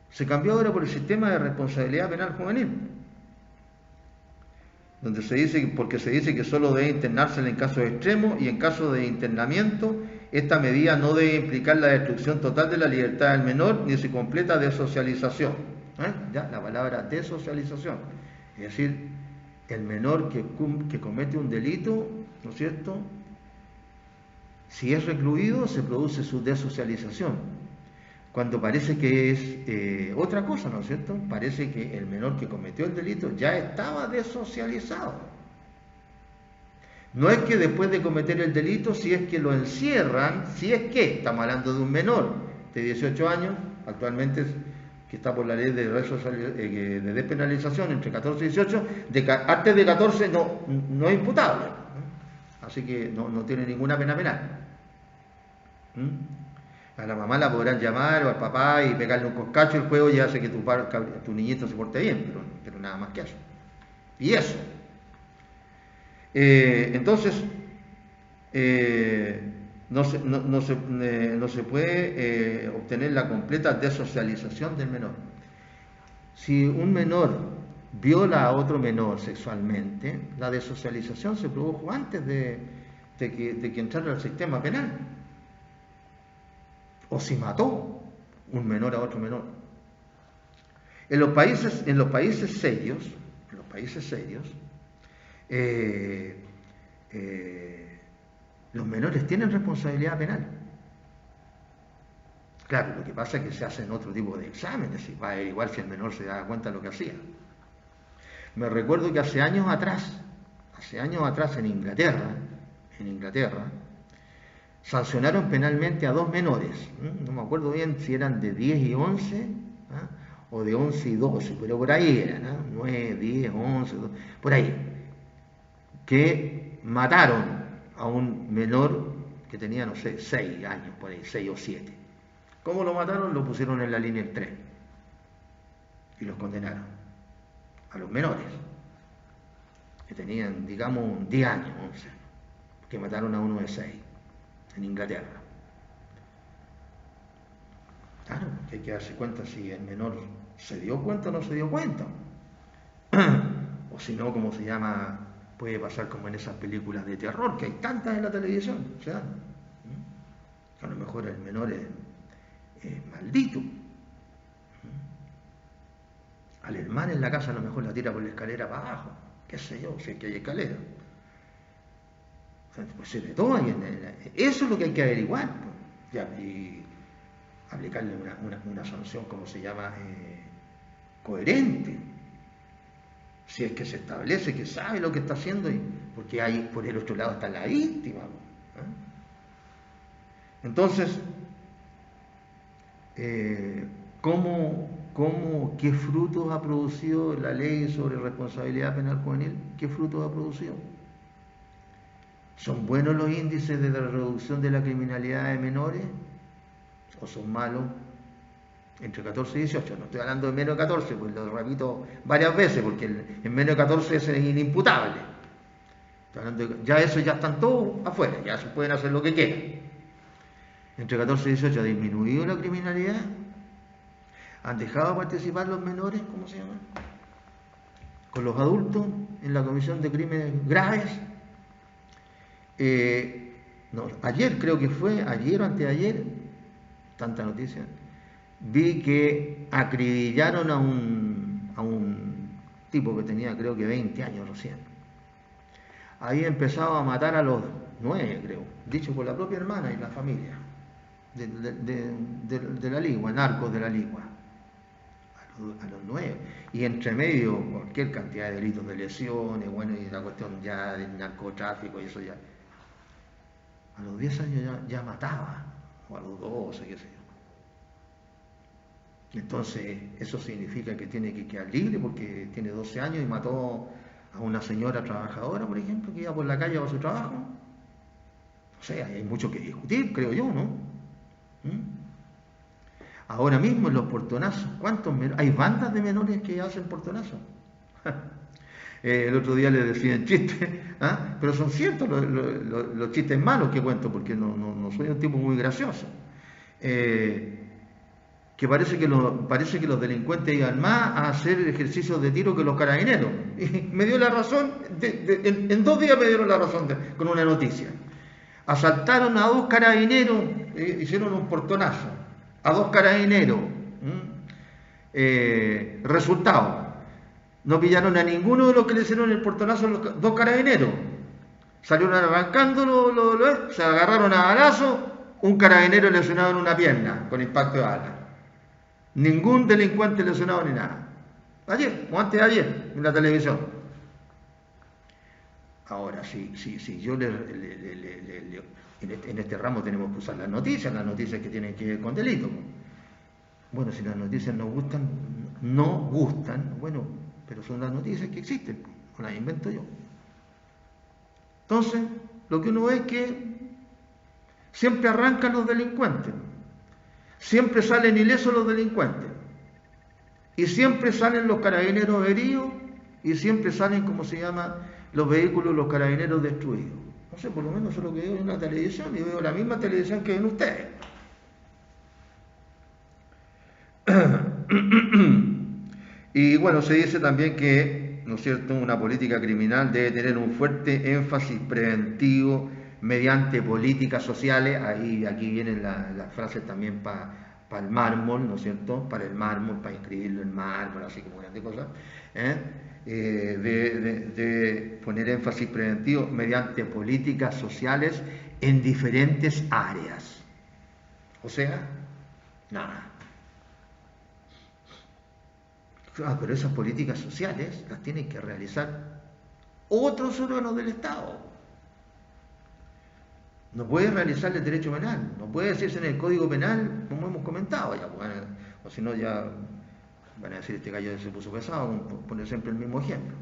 Se cambió ahora por el sistema de responsabilidad penal juvenil, donde porque se dice que solo debe internarse en casos extremos y en caso de internamiento esta medida no debe implicar la destrucción total de la libertad del menor ni su completa desocialización. Ya, la palabra desocialización. Es decir, el menor que comete un delito, ¿no es cierto?, si es recluido se produce su desocialización. Cuando parece que es otra cosa, ¿no es cierto? Parece que el menor que cometió el delito ya estaba desocializado. No es que después de cometer el delito, si es que lo encierran, si es que estamos hablando de un menor de 18 años, actualmente que está por la ley de despenalización entre 14 y 18, antes de 14 no es imputable, así que no tiene ninguna pena penal. A la mamá la podrán llamar o al papá y pegarle un coscacho el juego y hace que tu niñito se porte bien, pero nada más que eso. Y eso. Entonces, no se puede obtener la completa desocialización del menor. Si un menor viola a otro menor sexualmente, la desocialización se produjo antes de que entrara al sistema penal. O si mató un menor a otro menor. En los países serios, los menores tienen responsabilidad penal. Claro, lo que pasa es que se hacen otro tipo de exámenes y va a averiguar si el menor se da cuenta de lo que hacía. Me recuerdo que hace años atrás en Inglaterra, sancionaron penalmente a 2 menores, no me acuerdo bien si eran de 10 y 11, o de 11 y 12, pero por ahí eran, 9, 10, 11, 12, por ahí, que mataron a un menor que tenía, no sé, 6 años, por ahí, 6 o 7. ¿Cómo lo mataron? Lo pusieron en la línea del tren y los condenaron a los menores, que tenían, digamos, 10 años, 11 años. que mataron a uno de 6 en Inglaterra. Claro, que hay que darse cuenta si el menor se dio cuenta o no se dio cuenta. O si no, como se llama, puede pasar como en esas películas de terror, que hay tantas en la televisión. O sea, a lo mejor el menor es maldito. Al hermano en la casa a lo mejor la tira por la escalera para abajo. Qué sé yo, si es que hay escalera. O sea, pues se de todo ahí eso es lo que hay que averiguar. Pues. Ya, y aplicarle una sanción, como se llama, coherente. Si es que se establece que sabe lo que está haciendo, porque hay, por el otro lado está la víctima. Entonces, ¿qué frutos ha producido la ley sobre responsabilidad penal juvenil? ¿Qué frutos ha producido? ¿Son buenos los índices de la reducción de la criminalidad de menores? ¿O son malos? Entre 14 y 18. No estoy hablando de menos de 14, pues lo repito varias veces, porque en menos de 14 es inimputable. Estoy hablando ya están todos afuera, ya se pueden hacer lo que quieran. Entre 14 y 18 ha disminuido la criminalidad. ¿Han dejado participar los menores, cómo se llama? Con los adultos en la comisión de crímenes graves. Ayer creo que fue, ayer o anteayer, tanta noticia, vi que acribillaron a un tipo que tenía creo que 20 años recién. Había empezado a matar a los 9, creo, dicho por la propia hermana y la familia de la Ligua, narcos de la Ligua. A los 9. Y entre medio cualquier cantidad de delitos de lesiones, bueno, y la cuestión ya del narcotráfico y eso ya. A los 10 años ya mataba, o a los 12, qué sé yo. Entonces, eso significa que tiene que quedar libre porque tiene 12 años y mató a una señora trabajadora, por ejemplo, que iba por la calle a su trabajo. O sea, hay mucho que discutir, creo yo, ¿no? Ahora mismo en los portonazos, ¿cuántos menores? Hay bandas de menores que hacen portonazos. El otro día les decía en chiste, pero son ciertos los chistes malos que cuento, porque no soy un tipo muy gracioso. Que parece que los delincuentes iban más a hacer ejercicios de tiro que los carabineros. Y me dio la razón, en 2 días me dieron la razón con una noticia. Asaltaron a 2 carabineros, hicieron un portonazo, a 2 carabineros. Resultado, no pillaron a ninguno de los que le hicieron el portonazo a los 2 carabineros. Salieron arrancando, se agarraron a balazos, un carabinero lesionado en una pierna con impacto de bala. Ningún delincuente lesionado ni nada. Ayer, o antes de ayer, en la televisión. Ahora, si yo en este ramo tenemos que usar las noticias que tienen que ver con delitos. Bueno, si las noticias no gustan, bueno, pero son las noticias que existen, no las invento yo. Entonces, lo que uno ve es que siempre arrancan los delincuentes, siempre salen ilesos los delincuentes, y siempre salen los carabineros heridos, y siempre salen, ¿cómo se llama?, los vehículos, los carabineros destruidos. No sé, por lo menos eso es lo que veo en la televisión, y veo la misma televisión que ven ustedes. Y bueno, se dice también que, ¿no es cierto?, una política criminal debe tener un fuerte énfasis preventivo mediante políticas sociales. Aquí vienen las frases también para el mármol, ¿no es cierto?, para el mármol, para inscribirlo en mármol, así como grandes cosas, de poner énfasis preventivo mediante políticas sociales en diferentes áreas. O sea, nada. Pero esas políticas sociales las tienen que realizar otros órganos del Estado. No puede realizar el derecho penal, no puede decirse en el Código Penal, como hemos comentado ya, o si no ya van a decir este gallo se puso pesado, poner siempre el mismo ejemplo.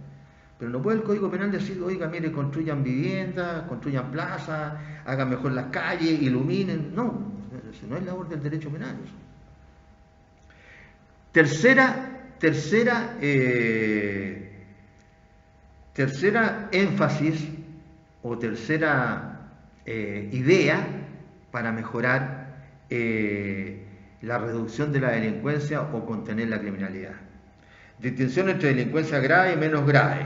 Pero no puede el Código Penal decir, oiga, mire, construyan viviendas, construyan plazas, hagan mejor las calles, iluminen. No, eso no es labor del derecho penal. Eso. Tercera énfasis o tercera idea para mejorar la reducción de la delincuencia o contener la criminalidad. Distinción entre delincuencia grave y menos grave.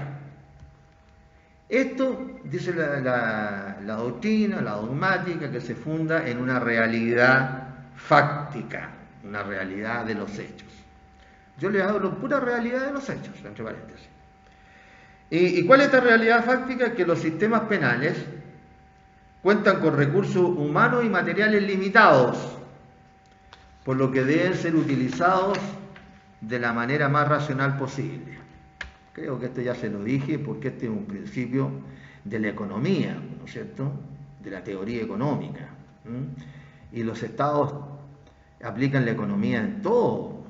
Esto, dice la doctrina, la dogmática, que se funda en una realidad fáctica, una realidad de los hechos. Yo les hablo pura realidad de los hechos, entre paréntesis. ¿Y cuál es esta realidad fáctica? Que los sistemas penales cuentan con recursos humanos y materiales limitados, por lo que deben ser utilizados de la manera más racional posible. Creo que esto ya se lo dije, porque este es un principio de la economía, ¿no es cierto?, de la teoría económica. Y los estados aplican la economía en todo.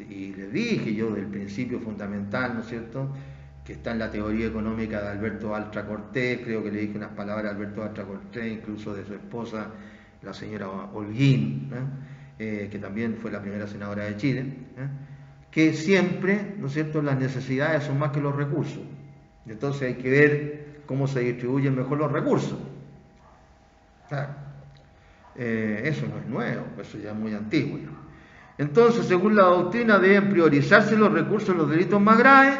Y les dije yo del principio fundamental, ¿no es cierto?, que está en la teoría económica de Alberto Baltra Cortés. Creo que le dije unas palabras a Alberto Baltra Cortés, incluso de su esposa, la señora Holguín, que también fue la primera senadora de Chile, que siempre, ¿no es cierto?, las necesidades son más que los recursos. Entonces hay que ver cómo se distribuyen mejor los recursos. Claro. Eso no es nuevo, eso ya es muy antiguo. Entonces, según la doctrina, deben priorizarse los recursos en los delitos más graves,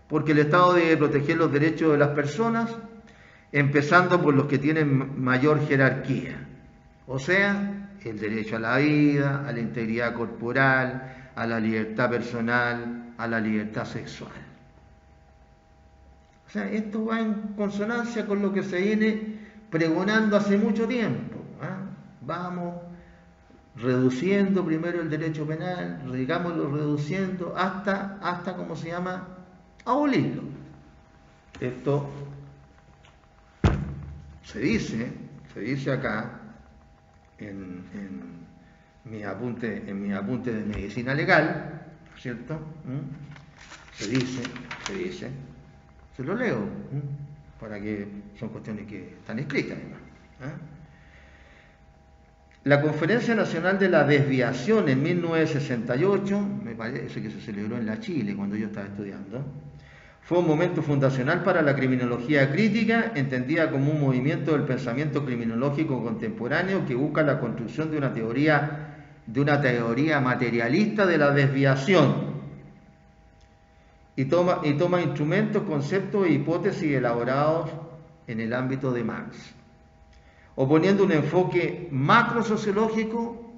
porque el Estado debe proteger los derechos de las personas, empezando por los que tienen mayor jerarquía, o sea, el derecho a la vida, a la integridad corporal, a la libertad personal, a la libertad sexual. O sea, esto va en consonancia con lo que se viene pregonando hace mucho tiempo. Vamos reduciendo primero el derecho penal, digámoslo, reduciendo hasta ¿cómo se llama?, abolirlo. Esto se dice acá en mis apuntes de medicina legal, ¿cierto? Se dice, se lo leo, para que son cuestiones que están escritas, además. La Conferencia Nacional de la Desviación en 1968, me parece que se celebró en la Chile cuando yo estaba estudiando, fue un momento fundacional para la criminología crítica, entendida como un movimiento del pensamiento criminológico contemporáneo que busca la construcción de una teoría materialista de la desviación y toma instrumentos, conceptos e hipótesis elaborados en el ámbito de Marx, oponiendo un enfoque macrosociológico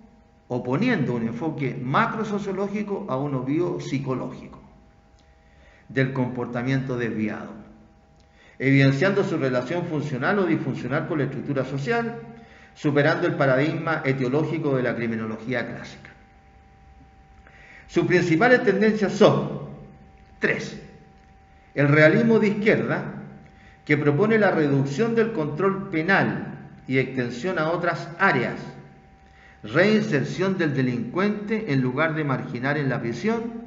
a uno biopsicológico del comportamiento desviado, evidenciando su relación funcional o disfuncional con la estructura social, superando el paradigma etiológico de la criminología clásica. Sus principales tendencias son 3. El realismo de izquierda, que propone la reducción del control penal y extensión a otras áreas, reinserción del delincuente en lugar de marginar en la prisión,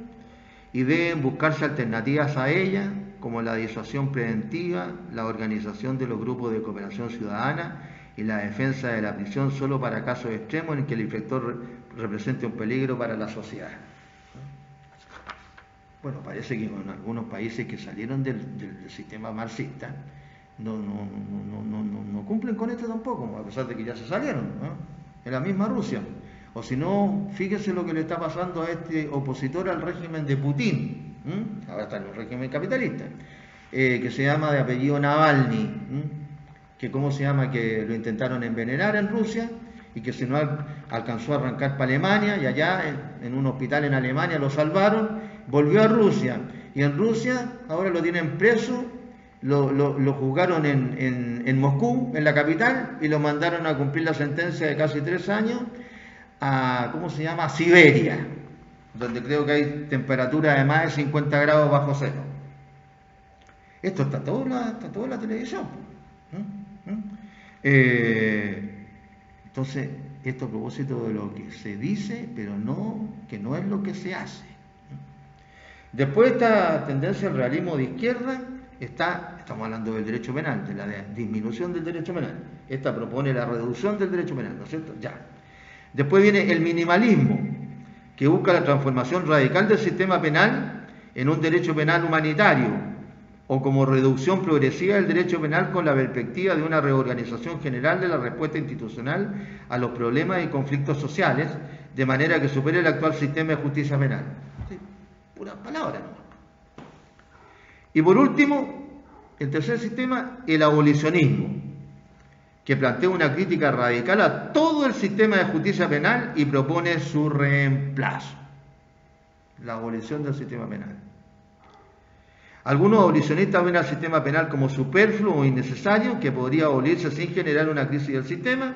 y deben buscarse alternativas a ella, como la disuasión preventiva, la organización de los grupos de cooperación ciudadana y la defensa de la prisión solo para casos extremos en que el infractor represente un peligro para la sociedad. Bueno, parece que en algunos países que salieron del sistema marxista no cumplen con esto tampoco, a pesar de que ya se salieron, en la misma Rusia. O si no, fíjese lo que le está pasando a este opositor al régimen de Putin, ahora está en un régimen capitalista, que se llama de apellido Navalny, que que lo intentaron envenenar en Rusia y que si no alcanzó a arrancar para Alemania, y allá en un hospital en Alemania lo salvaron, volvió a Rusia, y en Rusia ahora lo tienen preso, lo juzgaron en Moscú, en la capital, y lo mandaron a cumplir la sentencia de casi 3 años a Siberia, donde creo que hay temperatura de más de 50 grados bajo cero. Esto está todo en la televisión. Entonces, esto a propósito de lo que se dice, pero que no es lo que se hace. Después de esta tendencia al realismo de izquierda, estamos hablando del derecho penal, de la disminución del derecho penal. Esta propone la reducción del derecho penal, ¿no es cierto? Ya. Después viene el minimalismo, que busca la transformación radical del sistema penal en un derecho penal humanitario, o como reducción progresiva del derecho penal con la perspectiva de una reorganización general de la respuesta institucional a los problemas y conflictos sociales, de manera que supere el actual sistema de justicia penal. Sí, puras palabras, ¿no? Y por último, el tercer sistema, el abolicionismo, que plantea una crítica radical a todo el sistema de justicia penal y propone su reemplazo, la abolición del sistema penal. Algunos abolicionistas ven al sistema penal como superfluo o innecesario, que podría abolirse sin generar una crisis del sistema,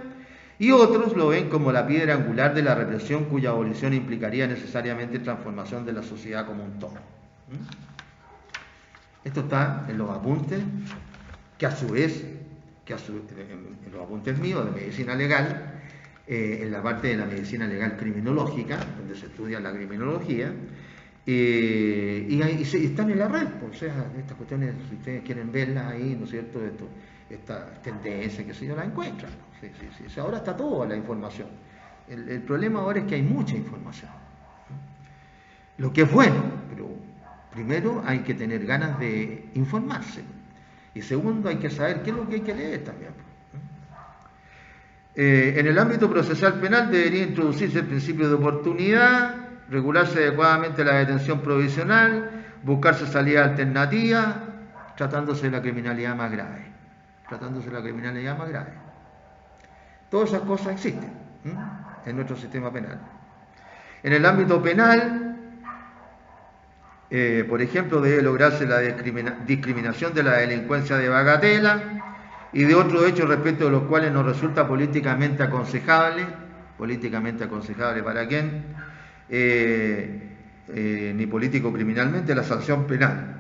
y otros lo ven como la piedra angular de la represión, cuya abolición implicaría necesariamente transformación de la sociedad como un todo. Esto está en los apuntes, que a su vez, en los apuntes míos de medicina legal, en la parte de la medicina legal criminológica, donde se estudia la criminología, y están en la red, pues, o sea, estas cuestiones, si ustedes quieren verlas ahí, ¿no es cierto?, esta tendencia, que sé yo, la encuentran, ¿no? Sí. Ahora está toda la información. El problema ahora es que hay mucha información, lo que es bueno, pero primero hay que tener ganas de informarse, y segundo hay que saber qué es lo que hay que leer también. En el ámbito procesal penal debería introducirse el principio de oportunidad, regularse adecuadamente la detención provisional, buscarse salida alternativa, tratándose de la criminalidad más grave. Todas esas cosas existen en nuestro sistema penal. En el ámbito penal, por ejemplo, debe lograrse la discriminación de la delincuencia de bagatela y de otros hechos respecto de los cuales nos resulta políticamente aconsejable ¿para quién? Ni político criminalmente, la sanción penal.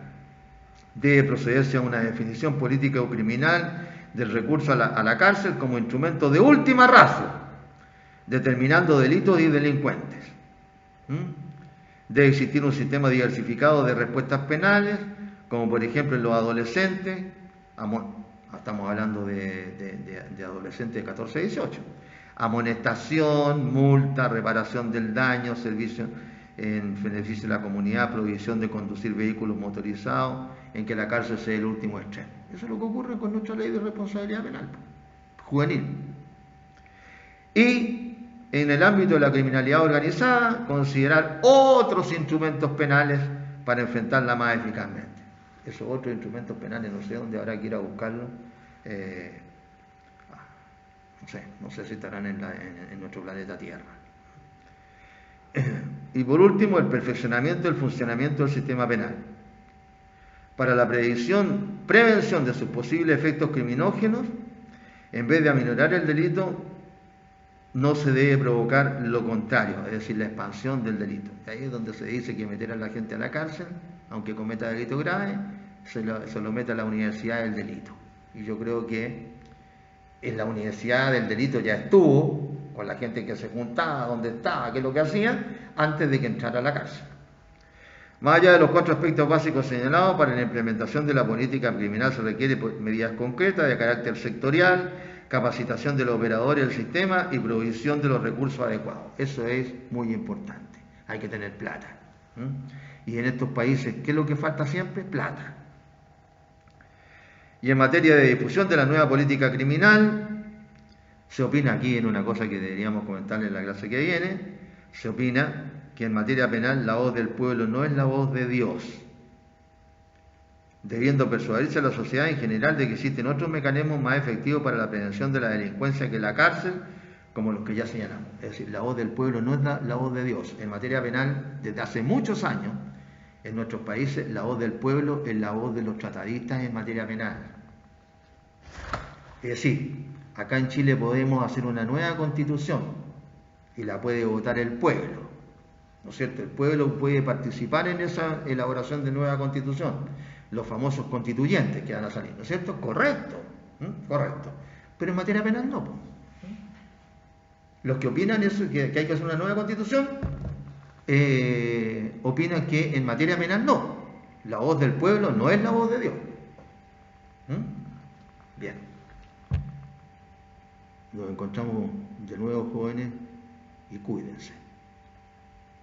Debe procederse a una definición política o criminal del recurso a la cárcel como instrumento de última ratio, determinando delitos y delincuentes. Debe existir un sistema diversificado de respuestas penales, como por ejemplo en los adolescentes, estamos hablando de adolescentes de 14 a 18, amonestación, multa, reparación del daño, servicio en beneficio de la comunidad, prohibición de conducir vehículos motorizados, en que la cárcel sea el último extremo. Eso es lo que ocurre con nuestra ley de responsabilidad penal juvenil. Y en el ámbito de la criminalidad organizada, considerar otros instrumentos penales para enfrentarla más eficazmente. Esos otros instrumentos penales, no sé dónde habrá que ir a buscarlos. No sé si estarán en nuestro planeta Tierra. Y por último, el perfeccionamiento del funcionamiento del sistema penal. Para la prevención de sus posibles efectos criminógenos, en vez de aminorar el delito, no se debe provocar lo contrario, es decir, la expansión del delito. Ahí es donde se dice que meter a la gente a la cárcel, aunque cometa delito grave, se lo mete a la universidad del delito. Y yo creo que en la universidad del delito ya estuvo, con la gente que se juntaba, dónde estaba, qué es lo que hacía, antes de que entrara a la cárcel. Más allá de los 4 aspectos básicos señalados, para la implementación de la política criminal se requiere medidas concretas de carácter sectorial, capacitación de los operadores del sistema y provisión de los recursos adecuados. Eso es muy importante. Hay que tener plata. Y en estos países, ¿qué es lo que falta siempre? Plata. Y en materia de difusión de la nueva política criminal, se opina aquí, en una cosa que deberíamos comentarle en la clase que viene, se opina que en materia penal la voz del pueblo no es la voz de Dios, debiendo persuadirse a la sociedad en general de que existen otros mecanismos más efectivos para la prevención de la delincuencia que la cárcel, como los que ya señalamos. Es decir, la voz del pueblo no es la voz de Dios. En materia penal, desde hace muchos años, en nuestros países, la voz del pueblo es la voz de los tratadistas en materia penal. Es decir, acá en Chile podemos hacer una nueva constitución y la puede votar el pueblo, ¿no es cierto? El pueblo puede participar en esa elaboración de nueva constitución, los famosos constituyentes que van a salir, ¿no es cierto? Correcto, correcto. Pero en materia penal no. Los que opinan eso, que hay que hacer una nueva constitución, opinan que en materia penal no. La voz del pueblo no es la voz de Dios. Bien. Nos encontramos de nuevo, jóvenes, y cuídense.